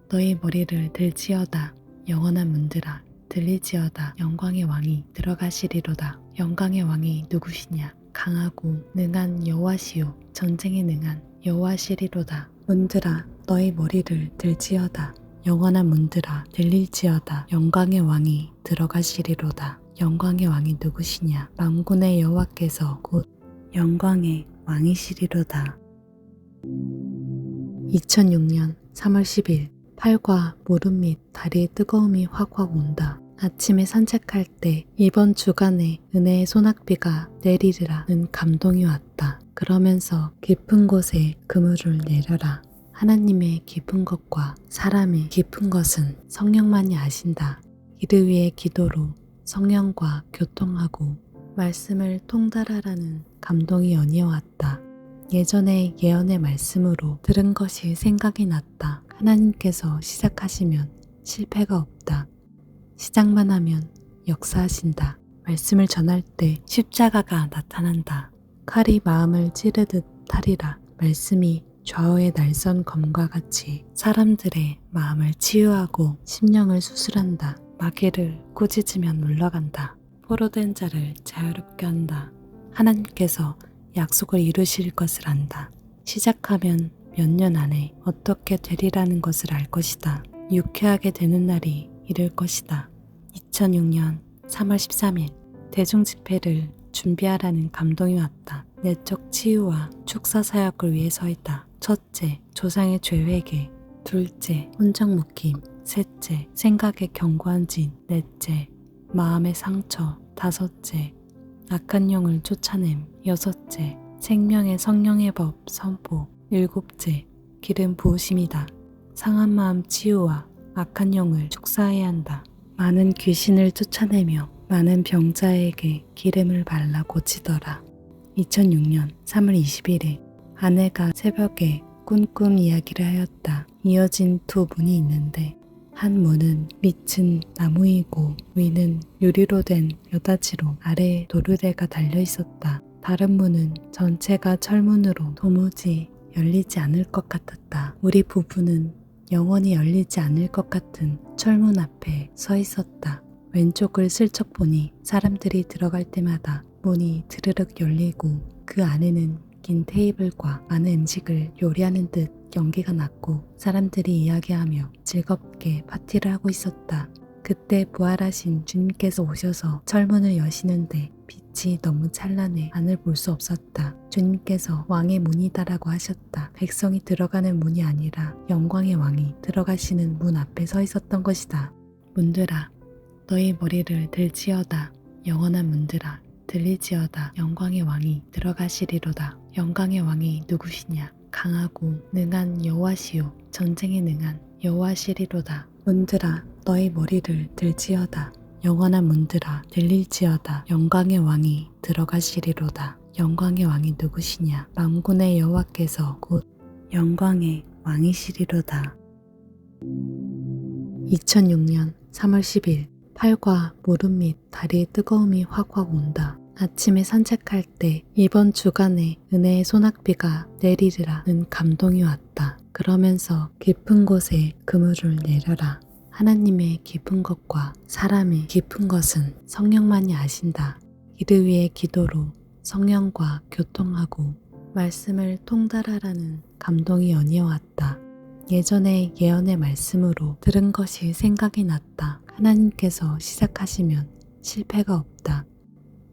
너희 머리를 들지어다. 영원한 문들아, 들리지어다. 영광의 왕이 들어가시리로다. 영광의 왕이 누구시냐? 강하고 능한 여호와시요 전쟁에 능한 여호와시리로다. 문들아, 너희 머리를 들지어다. 영원한 문들아, 들릴지어다. 영광의 왕이 들어가시리로다. 영광의 왕이 누구시냐? 만군의 여호와께서 곧 영광의 왕이시리로다. 2006년 3월 10일 팔과 무릎 및 다리의 뜨거움이 확확 온다. 아침에 산책할 때 이번 주간에 은혜의 소낙비가 내리리라는 감동이 왔다. 그러면서 깊은 곳에 그물을 내려라. 하나님의 깊은 것과 사람의 깊은 것은 성령만이 아신다. 이를 위해 기도로 성령과 교통하고 말씀을 통달하라는 감동이 연이어왔다. 예전에 예언의 말씀으로 들은 것이 생각이 났다. 하나님께서 시작하시면 실패가 없다. 시작만 하면 역사하신다. 말씀을 전할 때 십자가가 나타난다. 칼이 마음을 찌르듯 하리라. 말씀이 좌우의 날선 검과 같이 사람들의 마음을 치유하고 심령을 수술한다. 마귀를 꾸짖으면 물러간다. 포로된 자를 자유롭게 한다. 하나님께서 약속을 이루실 것을 안다. 시작하면 몇 년 안에 어떻게 되리라는 것을 알 것이다. 유쾌하게 되는 날이 이를 것이다. 2006년 3월 13일 대중집회를 준비하라는 감동이 왔다. 내적 치유와 축사 사역을 위해 서있다. 첫째, 조상의 죄 회개. 둘째, 혼적 묶임. 셋째, 생각의 견고한 진. 넷째, 마음의 상처. 다섯째, 악한 영을 쫓아냄. 여섯째, 생명의 성령의 법 선포. 일곱째, 기름 부으심이다. 상한 마음 치유와 악한 영을 축사해야 한다. 많은 귀신을 쫓아내며 많은 병자에게 기름을 발라 고치더라. 2006년 3월 21일 아내가 새벽에 꿈 이야기를 하였다. 이어진 두 문이 있는데 한 문은 밑은 나무이고 위는 유리로 된 여다지로 아래에 도르래가 달려 있었다. 다른 문은 전체가 철문으로 도무지 열리지 않을 것 같았다. 우리 부부는 영원히 열리지 않을 것 같은 철문 앞에 서 있었다. 왼쪽을 슬쩍 보니 사람들이 들어갈 때마다 문이 드르륵 열리고 그 안에는 긴 테이블과 많은 음식을 요리하는 듯 연기가 났고 사람들이 이야기하며 즐겁게 파티를 하고 있었다. 그때 부활하신 주님께서 오셔서 철문을 여시는데 빛이 너무 찬란해 안을 볼 수 없었다. 주님께서 왕의 문이다라고 하셨다. 백성이 들어가는 문이 아니라 영광의 왕이 들어가시는 문 앞에 서 있었던 것이다. 문들아, 너희 머리를 들지어다. 영원한 문들아, 들리지어다. 영광의 왕이 들어가시리로다. 영광의 왕이 누구시냐? 강하고 능한 여호와시요 전쟁에 능한 여호와시리로다. 문들아, 너희 머리를 들지어다. 영원한 문들아, 들릴지어다. 영광의 왕이 들어가시리로다. 영광의 왕이 누구시냐? 만군의 여호와께서 곧 영광의 왕이시리로다. 2006년 3월 10일 팔과 무릎 및 다리에 뜨거움이 확확 온다. 아침에 산책할 때 이번 주간에 은혜의 소낙비가 내리리라는 감동이 왔다. 그러면서 깊은 곳에 그물을 내려라. 하나님의 깊은 것과 사람의 깊은 것은 성령만이 아신다. 이를 위해 기도로 성령과 교통하고 말씀을 통달하라는 감동이 연이어왔다. 예전에 예언의 말씀으로 들은 것이 생각이 났다. 하나님께서 시작하시면 실패가 없다.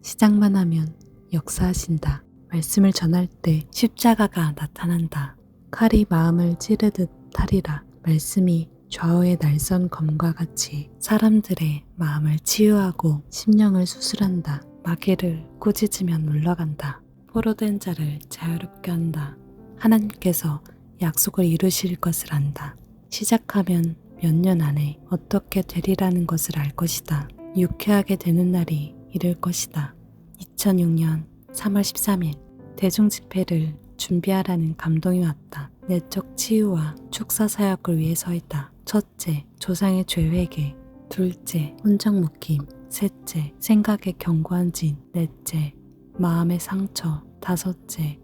시작만 하면 역사하신다. 말씀을 전할 때 십자가가 나타난다. 칼이 마음을 찌르듯 하리라. 말씀이 좌우의 날선 검과 같이 사람들의 마음을 치유하고 심령을 수술한다. 마귀를 꾸짖으면 물러간다. 포로된 자를 자유롭게 한다. 하나님께서 약속을 이루실 것을 안다. 시작하면 몇 년 안에 어떻게 되리라는 것을 알 것이다. 유쾌하게 되는 날이 이를 것이다. 2006년 3월 13일 대중집회를 준비하라는 감동이 왔다. 내적 치유와 축사 사역을 위해 서있다. 첫째, 조상의 죄 회개. 둘째, 혼적 묶임. 셋째, 생각의 견고한 진. 넷째, 마음의 상처. 다섯째,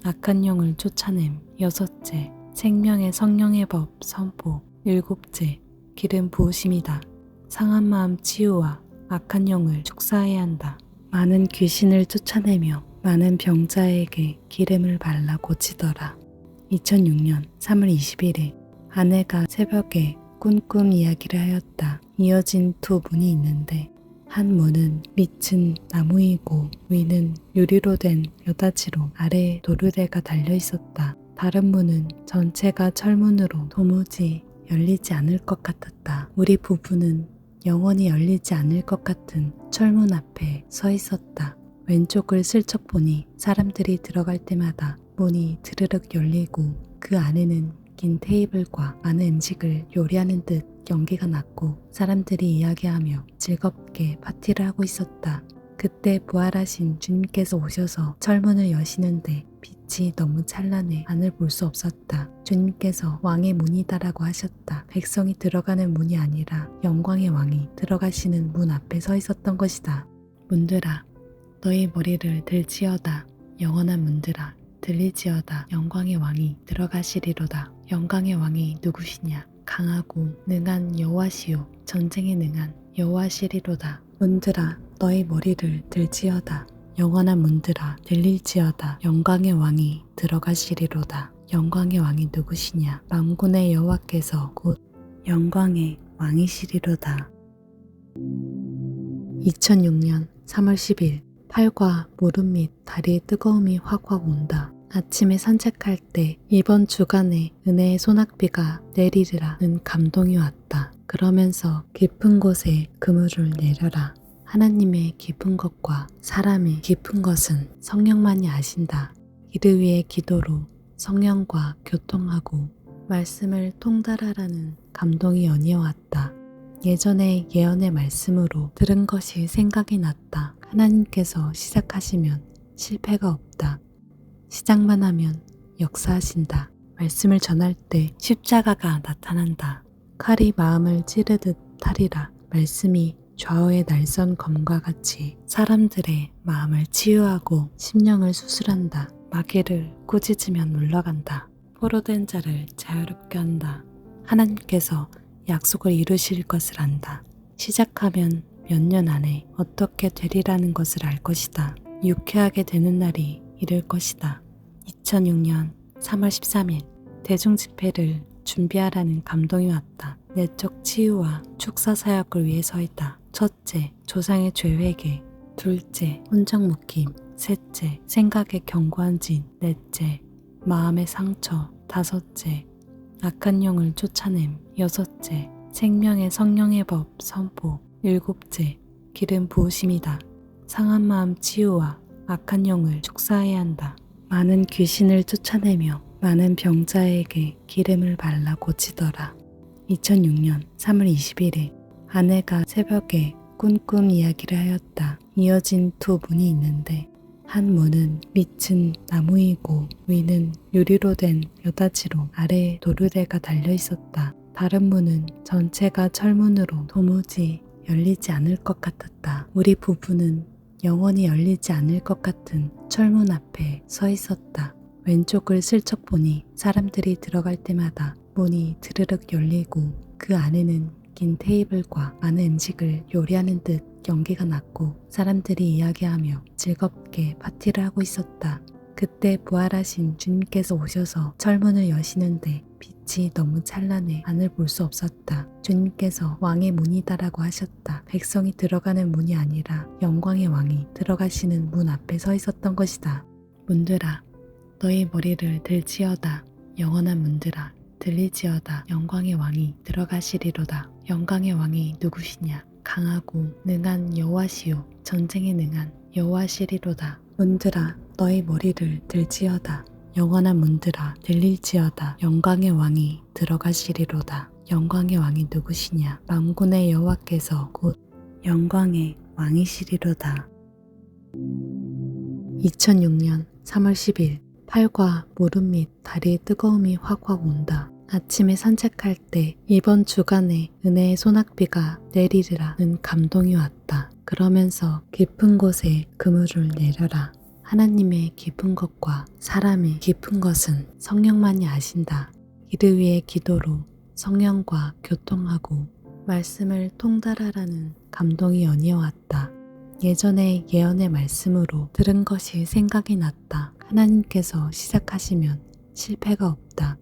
악한 영을 쫓아냄. 여섯째, 생명의 성령의 법 선포. 일곱째, 기름 부으심이다. 상한 마음 치유와 악한 영을 축사해야 한다. 많은 귀신을 쫓아내며 많은 병자에게 기름을 발라 고치더라. 2006년 3월 21일 아내가 새벽에 꿈 이야기를 하였다. 이어진 두 문이 있는데 한 문은 밑은 나무이고 위는 유리로 된 여다지로 아래에 도르래가 달려 있었다. 다른 문은 전체가 철문으로 도무지 열리지 않을 것 같았다. 우리 부부는 영원히 열리지 않을 것 같은 철문 앞에 서 있었다. 왼쪽을 슬쩍 보니 사람들이 들어갈 때마다 문이 드르륵 열리고 그 안에는 긴 테이블과 많은 음식을 요리하는 듯 연기가 났고 사람들이 이야기하며 즐겁게 파티를 하고 있었다. 그때 부활하신 주님께서 오셔서 철문을 여시는데 빛이 너무 찬란해 안을 볼 수 없었다. 주님께서 왕의 문이다라고 하셨다. 백성이 들어가는 문이 아니라 영광의 왕이 들어가시는 문 앞에 서 있었던 것이다. 문들아, 너희 머리를 들지어다. 영원한 문들아, 들리지어다. 영광의 왕이 들어가시리로다. 영광의 왕이 누구시냐? 강하고 능한 여호와시요 전쟁에 능한 여호와시리로다. 문들아, 너희 머리를 들지어다. 영원한 문들아, 들릴지어다. 영광의 왕이 들어가시리로다. 영광의 왕이 누구시냐? 만군의 여호와께서 곧 영광의 왕이시리로다. 2006년 3월 10일 팔과 무릎 및 다리의 뜨거움이 확확 온다. 아침에 산책할 때 이번 주간에 은혜의 소낙비가 내리리라는 감동이 왔다. 그러면서 깊은 곳에 그물을 내려라. 하나님의 깊은 것과 사람의 깊은 것은 성령만이 아신다. 이를 위해 기도로 성령과 교통하고 말씀을 통달하라는 감동이 연이어왔다. 예전에 예언의 말씀으로 들은 것이 생각이 났다. 하나님께서 시작하시면 실패가 없다. 시작만 하면 역사하신다. 말씀을 전할 때 십자가가 나타난다. 칼이 마음을 찌르듯 하리라. 말씀이 좌우의 날선 검과 같이 사람들의 마음을 치유하고 심령을 수술한다. 마귀를 꾸짖으면 물러간다. 포로된 자를 자유롭게 한다. 하나님께서 약속을 이루실 것을 안다. 시작하면 몇 년 안에 어떻게 되리라는 것을 알 것이다. 유쾌하게 되는 날이 이를 것이다. 2006년 3월 13일 대중집회를 준비하라는 감동이 왔다. 내적 치유와 축사 사역을 위해 서있다. 첫째, 조상의 죄 회개. 둘째, 혼적 묶임. 셋째, 생각의 견고한 진. 넷째, 마음의 상처. 다섯째, 악한 영을 쫓아냄. 여섯째, 생명의 성령의 법 선포. 일곱째, 기름 부으심이다. 상한 마음 치유와 악한 영을 축사해야 한다. 많은 귀신을 쫓아내며 많은 병자에게 기름을 발라 고치더라. 2006년 3월 21일 아내가 새벽에 꿈 이야기를 하였다. 이어진 두 문이 있는데 한 문은 밑은 나무이고 위는 유리로 된 여다지로 아래에 도르래가 달려 있었다. 다른 문은 전체가 철문으로 도무지 열리지 않을 것 같았다. 우리 부부는 영원히 열리지 않을 것 같은 철문 앞에 서 있었다. 왼쪽을 슬쩍 보니 사람들이 들어갈 때마다 문이 드르륵 열리고 그 안에는 긴 테이블과 많은 음식을 요리하는 듯 연기가 났고 사람들이 이야기하며 즐겁게 파티를 하고 있었다. 그때 부활하신 주님께서 오셔서 철문을 여시는데 빛이 너무 찬란해 안을 볼 수 없었다. 주님께서 왕의 문이다라고 하셨다. 백성이 들어가는 문이 아니라 영광의 왕이 들어가시는 문 앞에 서 있었던 것이다. 문들아 너희 머리를 들지어다. 영원한 문들아 들리지어다. 영광의 왕이 들어가시리로다. 영광의 왕이 누구시냐? 강하고 능한 여호와시요 전쟁에 능한 여호와시리로다. 문들아 너희 머리를 들지어다. 영원한 문들아 들릴지어다. 영광의 왕이 들어가시리로다. 영광의 왕이 누구시냐? 만군의 여호와께서 곧 영광의 왕이시리로다. 2006년 3월 10일 팔과 무릎 및 다리의 뜨거움이 확확 온다. 아침에 산책할 때 이번 주간에 은혜의 소낙비가 내리리라는 감동이 왔다. 그러면서 깊은 곳에 그물을 내려라. 하나님의 깊은 것과 사람의 깊은 것은 성령만이 아신다. 이를 위해 기도로 성령과 교통하고 말씀을 통달하라는 감동이 연이어왔다. 예전에 예언의 말씀으로 들은 것이 생각이 났다. 하나님께서 시작하시면 실패가 없다.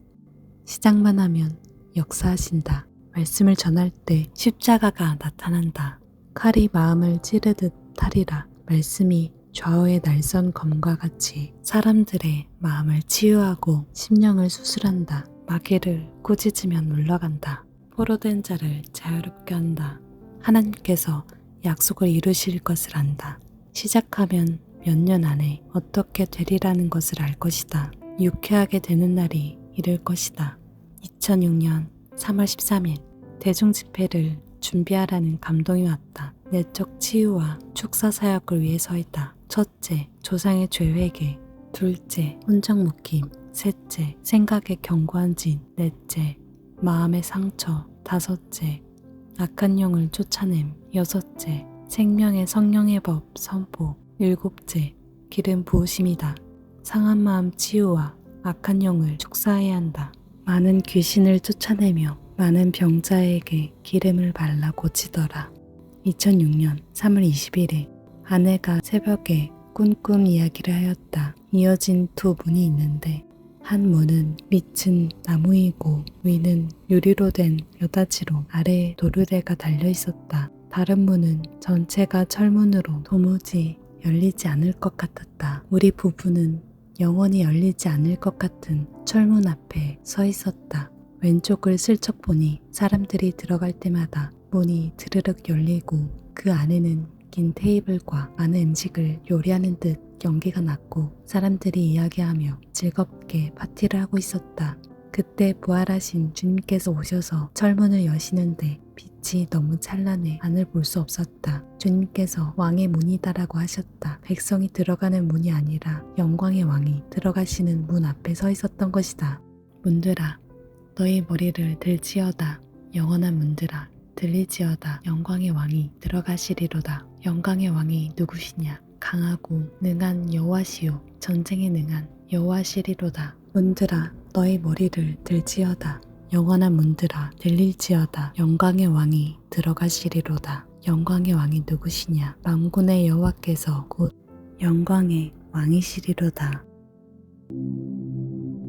시작만 하면 역사하신다. 말씀을 전할 때 십자가가 나타난다. 칼이 마음을 찌르듯 하리라. 말씀이 좌우의 날선 검과 같이 사람들의 마음을 치유하고 심령을 수술한다. 마귀를 꾸짖으면 물러간다. 포로된 자를 자유롭게 한다. 하나님께서 약속을 이루실 것을 안다. 시작하면 몇 년 안에 어떻게 되리라는 것을 알 것이다. 유쾌하게 되는 날이 이를 것이다. 2006년 3월 13일 대중집회를 준비하라는 감동이 왔다. 내적 치유와 축사 사역을 위해 서있다. 첫째, 조상의 죄 회개. 둘째, 혼적 묶임. 셋째, 생각의 견고한 진. 넷째, 마음의 상처. 다섯째, 악한 영을 쫓아냄. 여섯째, 생명의 성령의 법 선포. 일곱째, 기름 부으심이다. 상한 마음 치유와 악한 영을 축사해야 한다. 많은 귀신을 쫓아내며 많은 병자에게 기름을 발라 고치더라. 2006년 3월 21일 아내가 새벽에 꿈 이야기를 하였다. 이어진 두 문이 있는데 한 문은 밑은 나무이고 위는 유리로 된 여다지로 아래에 도르래가 달려 있었다. 다른 문은 전체가 철문으로 도무지 열리지 않을 것 같았다. 우리 부부는 영원히 열리지 않을 것 같은 철문 앞에 서 있었다. 왼쪽을 슬쩍 보니 사람들이 들어갈 때마다 문이 드르륵 열리고 그 안에는 긴 테이블과 많은 음식을 요리하는 듯 연기가 났고 사람들이 이야기하며 즐겁게 파티를 하고 있었다. 그때 부활하신 주님께서 오셔서 철문을 여시는데 빛이 너무 찬란해 안을 볼 수 없었다. 주님께서 왕의 문이다라고 하셨다. 백성이 들어가는 문이 아니라 영광의 왕이 들어가시는 문 앞에 서 있었던 것이다. 문들아 너희 머리를 들지어다. 영원한 문들아 들리지어다. 영광의 왕이 들어가시리로다. 영광의 왕이 누구시냐? 강하고 능한 여호와시요 전쟁에 능한 여호와시리로다. 문들아 너희 머리를 들지어다. 영원한 문들아 들릴지어다. 영광의 왕이 들어가시리로다. 영광의 왕이 누구시냐? 만군의 여호와께서 곧 영광의 왕이시리로다.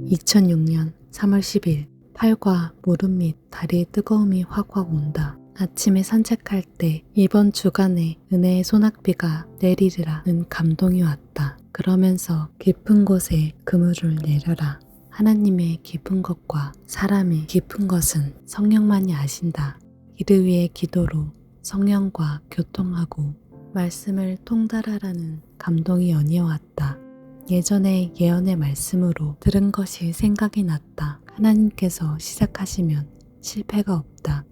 2006년 3월 10일 팔과 무릎 및 다리의 뜨거움이 확확 온다. 아침에 산책할 때 이번 주간에 은혜의 소낙비가 내리리라는 감동이 왔다. 그러면서 깊은 곳에 그물을 내려라. 하나님의 깊은 것과 사람의 깊은 것은 성령만이 아신다. 이를 위해 기도로 성령과 교통하고 말씀을 통달하라는 감동이 연이어왔다. 예전에 예언의 말씀으로 들은 것이 생각이 났다. 하나님께서 시작하시면 실패가 없다.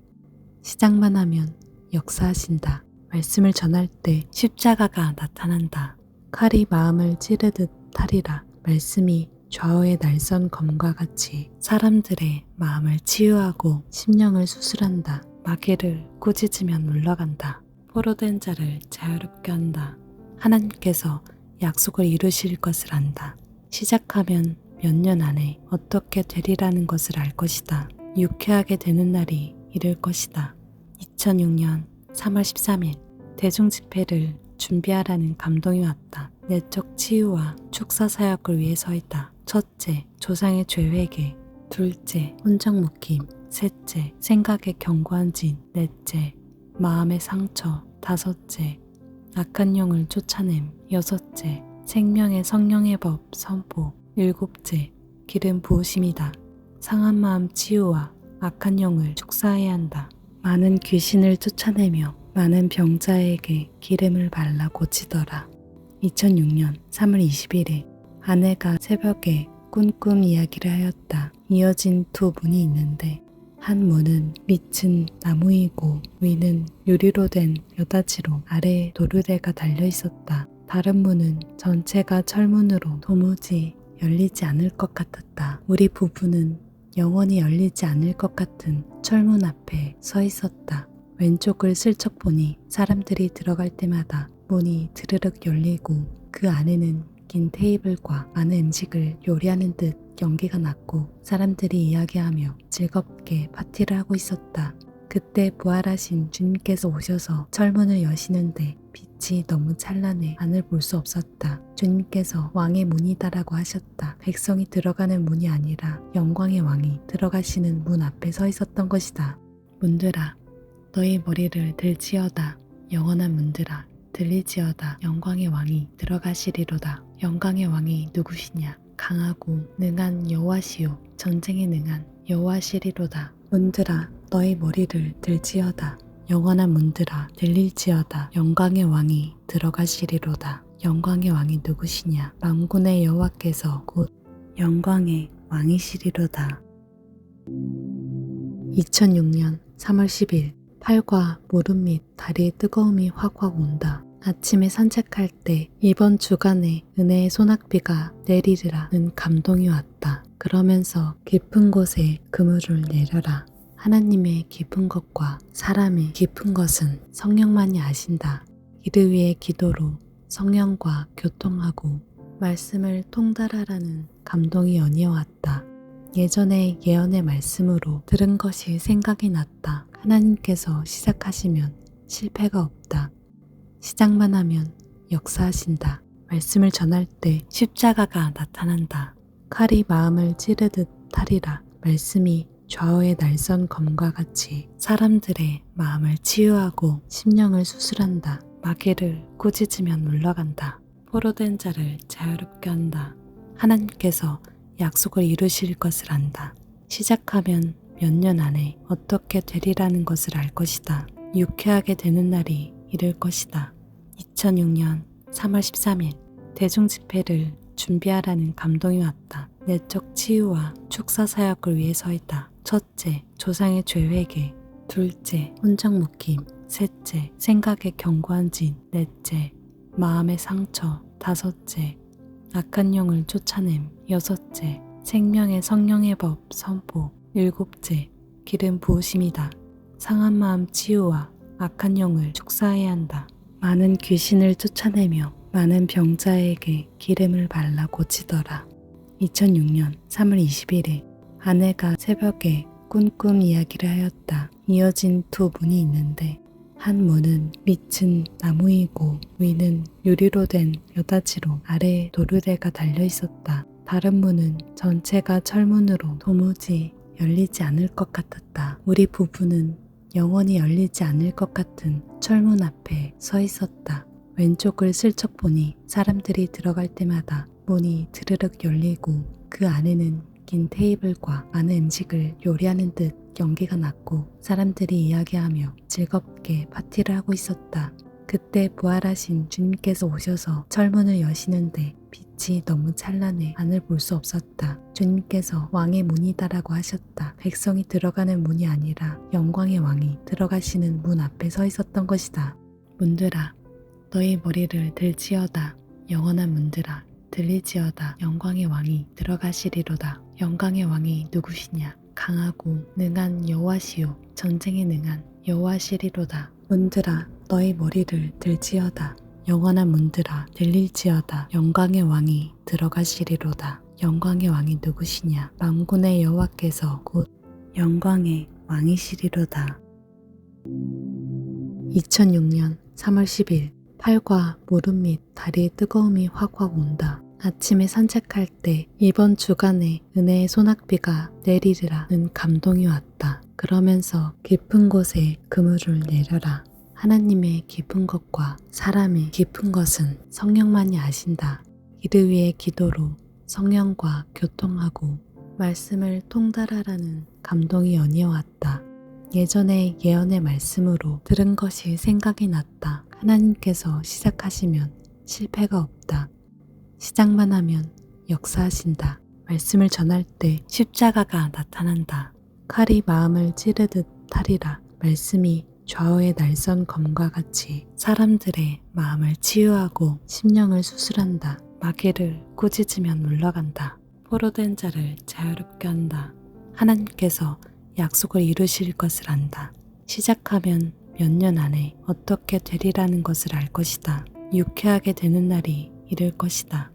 시작만 하면 역사하신다. 말씀을 전할 때 십자가가 나타난다. 칼이 마음을 찌르듯 하리라. 말씀이 좌우의 날선 검과 같이 사람들의 마음을 치유하고 심령을 수술한다. 마귀를 꾸짖으면 물러간다. 포로된 자를 자유롭게 한다. 하나님께서 약속을 이루실 것을 안다. 시작하면 몇 년 안에 어떻게 되리라는 것을 알 것이다. 유쾌하게 되는 날이 이를 것이다. 2006년 3월 13일 대중집회를 준비하라는 감동이 왔다. 내적 치유와 축사 사역을 위해서이다. 첫째, 조상의 죄 회개. 둘째, 혼적 묶임. 셋째, 생각의 견고한 진. 넷째, 마음의 상처. 다섯째, 악한 영을 쫓아냄. 여섯째, 생명의 성령의 법 선포. 일곱째, 기름 부으심이다. 상한 마음 치유와 악한 영을 축사해야 한다. 많은 귀신을 쫓아내며 많은 병자에게 기름을 발라 고치더라. 2006년 3월 21일 아내가 새벽에 꿈 이야기를 하였다. 이어진 두 문이 있는데 한 문은 밑은 나무이고 위는 유리로 된 여다지로 아래에 도르래가 달려 있었다. 다른 문은 전체가 철문으로 도무지 열리지 않을 것 같았다. 우리 부부는 영원히 열리지 않을 것 같은 철문 앞에 서 있었다. 왼쪽을 슬쩍 보니 사람들이 들어갈 때마다 문이 드르륵 열리고 그 안에는 긴 테이블과 많은 음식을 요리하는 듯 연기가 났고 사람들이 이야기하며 즐겁게 파티를 하고 있었다. 그때 부활하신 주님께서 오셔서 철문을 여시는데 빛이 너무 찬란해 안을 볼 수 없었다. 주님께서 왕의 문이다라고 하셨다. 백성이 들어가는 문이 아니라 영광의 왕이 들어가시는 문 앞에 서 있었던 것이다. 문들아 너희 머리를 들지어다. 영원한 문들아 들리지어다. 영광의 왕이 들어가시리로다. 영광의 왕이 누구시냐? 강하고 능한 여호와시요 전쟁에 능한 여호와시리로다. 문들아 너희 머리를 들지어다. 영원한 문들아 들릴지어다. 영광의 왕이 들어가시리로다. 영광의 왕이 누구시냐? 만군의 여호와께서 곧 영광의 왕이시리로다. 2006년 3월 10일 팔과 무릎 및 다리의 뜨거움이 확확 온다. 아침에 산책할 때 이번 주간에 은혜의 소낙비가 내리리라는 감동이 왔다. 그러면서 깊은 곳에 그물을 내려라. 하나님의 깊은 것과 사람의 깊은 것은 성령만이 아신다. 이를 위해 기도로 성령과 교통하고 말씀을 통달하라는 감동이 연이어왔다. 예전에 예언의 말씀으로 들은 것이 생각이 났다. 하나님께서 시작하시면 실패가 없다. 시작만 하면 역사하신다. 말씀을 전할 때 십자가가 나타난다. 칼이 마음을 찌르듯 하리라. 말씀이 좌우의 날선 검과 같이 사람들의 마음을 치유하고 심령을 수술한다. 마귀를 꾸짖으면 물러간다. 포로된 자를 자유롭게 한다. 하나님께서 약속을 이루실 것을 안다. 시작하면 몇 년 안에 어떻게 되리라는 것을 알 것이다. 유쾌하게 되는 날이 이를 것이다. 2006년 3월 13일 대중집회를 준비하라는 감동이 왔다. 내적 치유와 축사 사역을 위해서이다. 첫째, 조상의 죄 회개. 둘째, 혼정 묶임. 셋째, 생각의 견고한 진. 넷째, 마음의 상처. 다섯째, 악한 영을 쫓아냄. 여섯째, 생명의 성령의 법 선포. 일곱째, 기름 부으심이다. 상한 마음 치유와 악한 영을 축사해야 한다. 많은 귀신을 쫓아내며 많은 병자에게 기름을 발라 고치더라. 2006년 3월 21일 아내가 새벽에 꿈 이야기를 하였다. 이어진 두 문이 있는데 한 문은 밑은 나무이고 위는 유리로 된 여다지로 아래에 도르래가 달려 있었다. 다른 문은 전체가 철문으로 도무지 열리지 않을 것 같았다. 우리 부부는 영원히 열리지 않을 것 같은 철문 앞에 서 있었다. 왼쪽을 슬쩍 보니 사람들이 들어갈 때마다 문이 드르륵 열리고 그 안에는 긴 테이블과 많은 음식을 요리하는 듯 연기가 났고 사람들이 이야기하며 즐겁게 파티를 하고 있었다. 그때 부활하신 주님께서 오셔서 철문을 여시는데 빛이 너무 찬란해 안을 볼 수 없었다. 주님께서 왕의 문이다라고 하셨다. 백성이 들어가는 문이 아니라 영광의 왕이 들어가시는 문 앞에 서 있었던 것이다. 문들아, 너희 머리를 들지어다. 영원한 문들아, 들리지어다. 영광의 왕이 들어가시리로다. 영광의 왕이 누구시냐? 강하고 능한 여호와시요 전쟁에 능한 여호와시리로다. 문들아, 너희 머리를 들지어다. 영원한 문들아, 들릴지어다. 영광의 왕이 들어가시리로다. 영광의 왕이 누구시냐? 만군의 여호와께서 곧 영광의 왕이시리로다. 2006년 3월 10일 팔과 무릎 및 다리의 뜨거움이 확확 온다. 아침에 산책할 때 이번 주간에 은혜의 소낙비가 내리리라는 감동이 왔다. 그러면서 깊은 곳에 그물을 내려라. 하나님의 깊은 것과 사람의 깊은 것은 성령만이 아신다. 이를 위해 기도로 성령과 교통하고 말씀을 통달하라는 감동이 연이어왔다. 예전에 예언의 말씀으로 들은 것이 생각이 났다. 하나님께서 시작하시면 실패가 없다. 시작만 하면 역사하신다. 말씀을 전할 때 십자가가 나타난다. 칼이 마음을 찌르듯 하리라. 말씀이 좌우의 날선 검과 같이 사람들의 마음을 치유하고 심령을 수술한다. 마귀를 꾸짖으면 물러간다. 포로된 자를 자유롭게 한다. 하나님께서 약속을 이루실 것을 안다. 시작하면 몇 년 안에 어떻게 되리라는 것을 알 것이다. 유쾌하게 되는 날이 이를 것이다.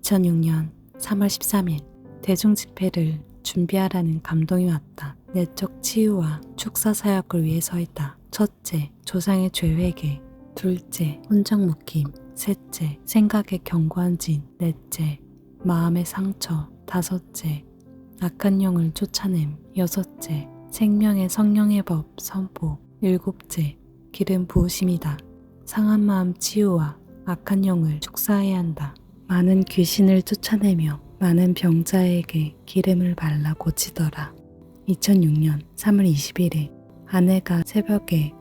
2006년 3월 13일 대중집회를 준비하라는 감동이 왔다. 내적 치유와 축사 사역을 위해서이다. 첫째, 조상의 죄 회개. 둘째, 혼정 묶임. 셋째, 생각의 견고한 진. 넷째, 마음의 상처. 다섯째, 악한 영을 쫓아냄. 여섯째, 생명의 성령의 법 선포. 일곱째, 기름 부으심이다. 상한 마음 치유와 악한 영을 축사해야 한다. 많은 귀신을 쫓아내며 많은 병자에게 기름을 발라 고치더라. 2006년 3월 21일 아내가 새벽에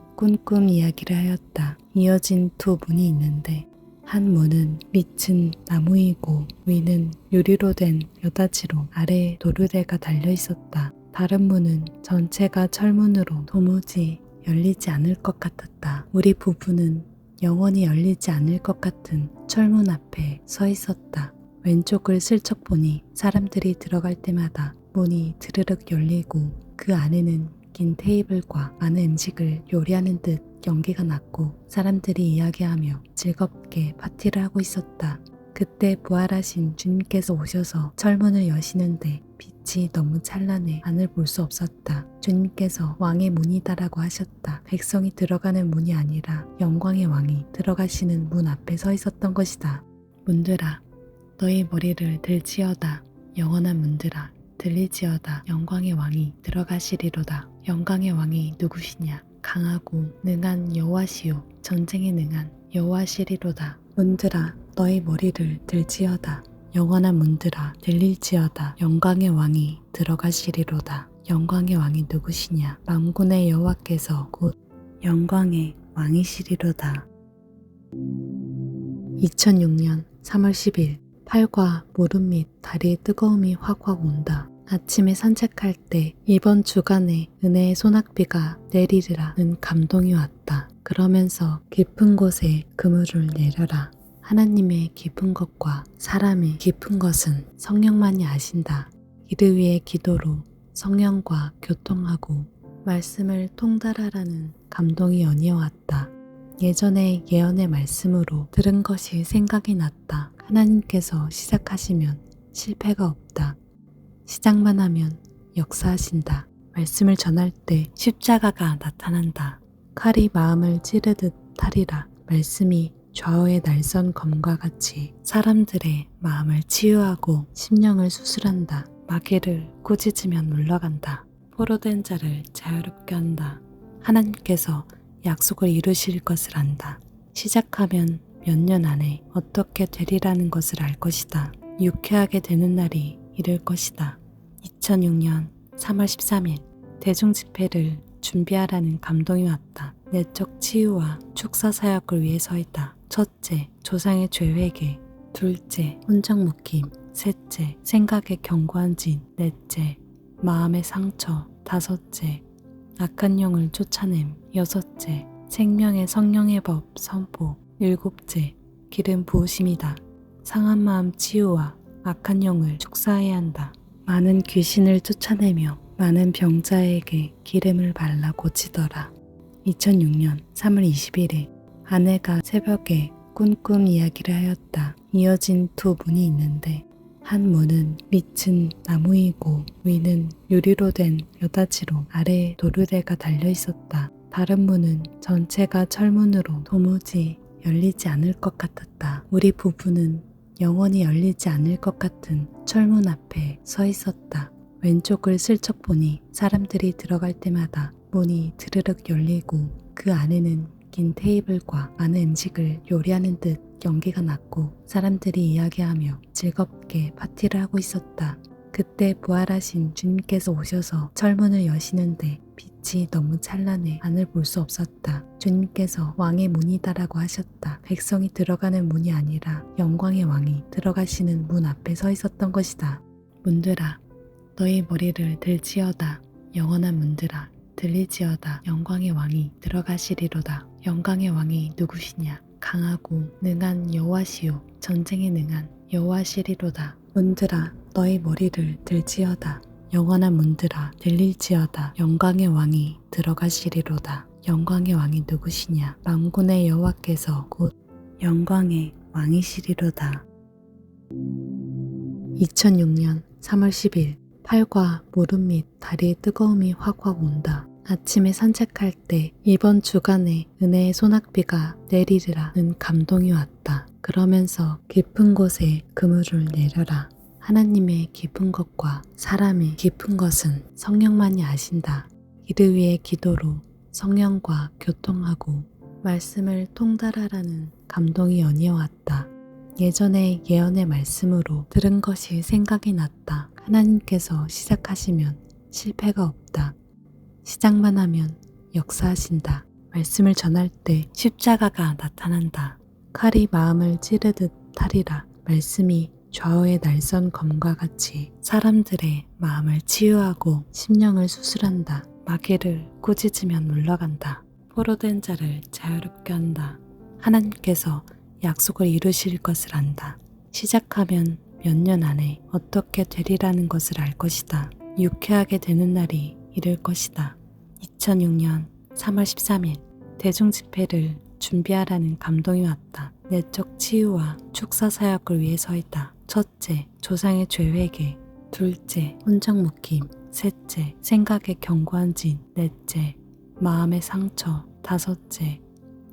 꿈 이야기를 하였다. 이어진 두 문이 있는데 한 문은 밑은 나무이고 위는 유리로 된 여다지로 아래에 도르래가 달려 있었다. 다른 문은 전체가 철문으로 도무지 열리지 않을 것 같았다. 우리 부부는 영원히 열리지 않을 것 같은 철문 앞에 서 있었다. 왼쪽을 슬쩍 보니 사람들이 들어갈 때마다 문이 드르륵 열리고 그 안에는 긴 테이블과 많은 음식을 요리하는 듯 연기가 났고 사람들이 이야기하며 즐겁게 파티를 하고 있었다. 그때 부활하신 주님께서 오셔서 철문을 여시는데 빛이 너무 찬란해 안을 볼 수 없었다. 주님께서 왕의 문이다라고 하셨다. 백성이 들어가는 문이 아니라 영광의 왕이 들어가시는 문 앞에 서 있었던 것이다. 문들아, 너희 머리를 들지어다. 영원한 문들아, 들리지어다. 영광의 왕이 들어가시리로다. 영광의 왕이 누구시냐? 강하고 능한 여호와시요 전쟁에 능한 여호와시리로다. 문들아 너희 머리를 들지어다. 영원한 문들아 들릴지어다. 영광의 왕이 들어가시리로다. 영광의 왕이 누구시냐? 만군의 여호와께서 곧 영광의 왕이시리로다. 2006년 3월 10일 팔과 무릎 및 다리의 뜨거움이 확확 온다. 아침에 산책할 때 이번 주간에 은혜의 소낙비가 내리리라는 감동이 왔다. 그러면서 깊은 곳에 그물을 내려라. 하나님의 깊은 것과 사람의 깊은 것은 성령만이 아신다. 이를 위해 기도로 성령과 교통하고 말씀을 통달하라는 감동이 연이어왔다. 예전에 예언의 말씀으로 들은 것이 생각이 났다. 하나님께서 시작하시면 실패가 없다. 시작만 하면 역사하신다. 말씀을 전할 때 십자가가 나타난다. 칼이 마음을 찌르듯 하리라. 말씀이 좌우의 날선 검과 같이 사람들의 마음을 치유하고 심령을 수술한다. 마귀를 꾸짖으면 물러간다. 포로된 자를 자유롭게 한다. 하나님께서 약속을 이루실 것을 안다. 시작하면 몇 년 안에 어떻게 되리라는 것을 알 것이다. 유쾌하게 되는 날이 이를 것이다. 2006년 3월 13일 대중집회를 준비하라는 감동이 왔다. 내적 치유와 축사 사역을 위해 서있다. 첫째, 조상의 죄 회개. 둘째, 혼정 묶임. 셋째, 생각의 견고한 진. 넷째, 마음의 상처. 다섯째, 악한 영을 쫓아냄. 여섯째, 생명의 성령의 법 선포. 일곱째, 기름 부으심이다. 상한 마음 치유와 악한 영을 축사해야 한다. 많은 귀신을 쫓아내며 많은 병자에게 기름을 발라 고치더라. 2006년 3월 21일 아내가 새벽에 꿈 이야기를 하였다. 이어진 두 문이 있는데 한 문은 밑은 나무이고 위는 유리로 된 여다지로 아래에 도르래가 달려 있었다. 다른 문은 전체가 철문으로 도무지 열리지 않을 것 같았다. 우리 부부는 영원히 열리지 않을 것 같은 철문 앞에 서 있었다. 왼쪽을 슬쩍 보니 사람들이 들어갈 때마다 문이 드르륵 열리고 그 안에는 긴 테이블과 많은 음식을 요리하는 듯 연기가 났고 사람들이 이야기하며 즐겁게 파티를 하고 있었다. 그때 부활하신 주님께서 오셔서 철문을 여시는데 빛이 너무 찬란해 안을 볼 수 없었다. 주님께서 왕의 문이다라고 하셨다. 백성이 들어가는 문이 아니라 영광의 왕이 들어가시는 문 앞에 서 있었던 것이다. 문들아 너희 머리를 들지어다. 영원한 문들아 들리지어다. 영광의 왕이 들어가시리로다. 영광의 왕이 누구시냐? 강하고 능한 여호와시요 전쟁에 능한 여호와시리로다. 문들아 너희 머리를 들지어다. 영원한 문들아 들릴지어다. 영광의 왕이 들어가시리로다. 영광의 왕이 누구시냐? 만군의 여호와께서 곧 영광의 왕이시리로다. 2006년 3월 10일 팔과 무릎 및 다리의 뜨거움이 확확 온다. 아침에 산책할 때 이번 주간에 은혜의 소낙비가 내리리라는 감동이 왔다. 그러면서 깊은 곳에 그물을 내려라. 하나님의 깊은 것과 사람의 깊은 것은 성령만이 아신다. 이를 위해 기도로 성령과 교통하고 말씀을 통달하라는 감동이 연이어왔다. 예전에 예언의 말씀으로 들은 것이 생각이 났다. 하나님께서 시작하시면 실패가 없다. 시작만 하면 역사하신다. 말씀을 전할 때 십자가가 나타난다. 칼이 마음을 찌르듯 하리라. 말씀이 좌우의 날선 검과 같이 사람들의 마음을 치유하고 심령을 수술한다. 마귀를 꾸짖으면 물러간다. 포로된 자를 자유롭게 한다. 하나님께서 약속을 이루실 것을 안다. 시작하면 몇 년 안에 어떻게 되리라는 것을 알 것이다. 유쾌하게 되는 날이 이를 것이다. 2006년 3월 13일 대중집회를 준비하라는 감동이 왔다. 내적 치유와 축사 사역을 위해 서있다. 첫째, 조상의 죄 회개. 둘째, 혼정 묶임. 셋째, 생각의 견고한 진. 넷째, 마음의 상처. 다섯째,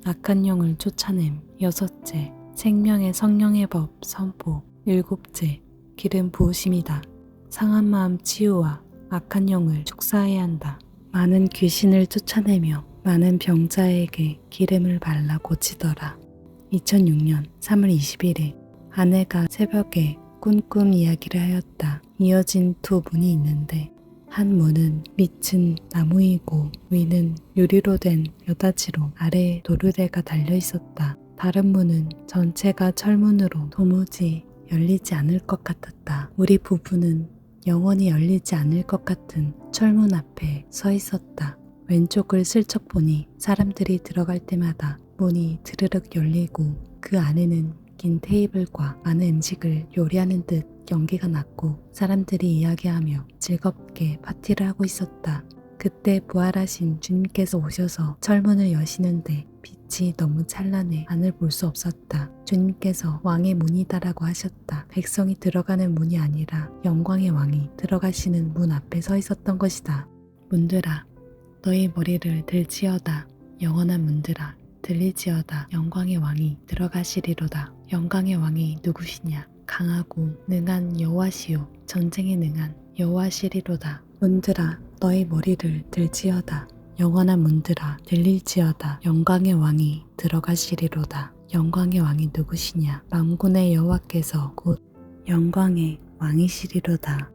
악한 영을 쫓아냄. 여섯째, 생명의 성령의 법 선포. 일곱째, 기름 부으심이다. 상한 마음 치유와 악한 영을 축사해야 한다. 많은 귀신을 쫓아내며 많은 병자에게 기름을 발라 고치더라. 2006년 3월 21일 아내가 새벽에 꾼꿈 이야기를 하였다. 이어진 두 문이 있는데 한 문은 밑은 나무이고 위는 유리로 된 여닫이로 아래에 도르래가 달려 있었다. 다른 문은 전체가 철문으로 도무지 열리지 않을 것 같았다. 우리 부부는 영원히 열리지 않을 것 같은 철문 앞에 서 있었다. 왼쪽을 슬쩍 보니 사람들이 들어갈 때마다 문이 드르륵 열리고 그 안에는 긴 테이블과 많은 음식을 요리하는 듯 연기가 났고 사람들이 이야기하며 즐겁게 파티를 하고 있었다. 그때 부활하신 주님께서 오셔서 철문을 여시는데 빛이 너무 찬란해 안을 볼 수 없었다. 주님께서 왕의 문이다라고 하셨다. 백성이 들어가는 문이 아니라 영광의 왕이 들어가시는 문 앞에 서 있었던 것이다. 문들아 너희 머리를 들지어다. 영원한 문들아 들리지어다. 영광의 왕이 들어가시리로다. 영광의 왕이 누구시냐? 강하고 능한 여호와시요 전쟁에 능한 여호와시리로다. 문들아 너희 머리를 들지어다. 영원한 문들아 들릴지어다. 영광의 왕이 들어가시리로다. 영광의 왕이 누구시냐? 만군의 여호와께서 곧 영광의 왕이시리로다.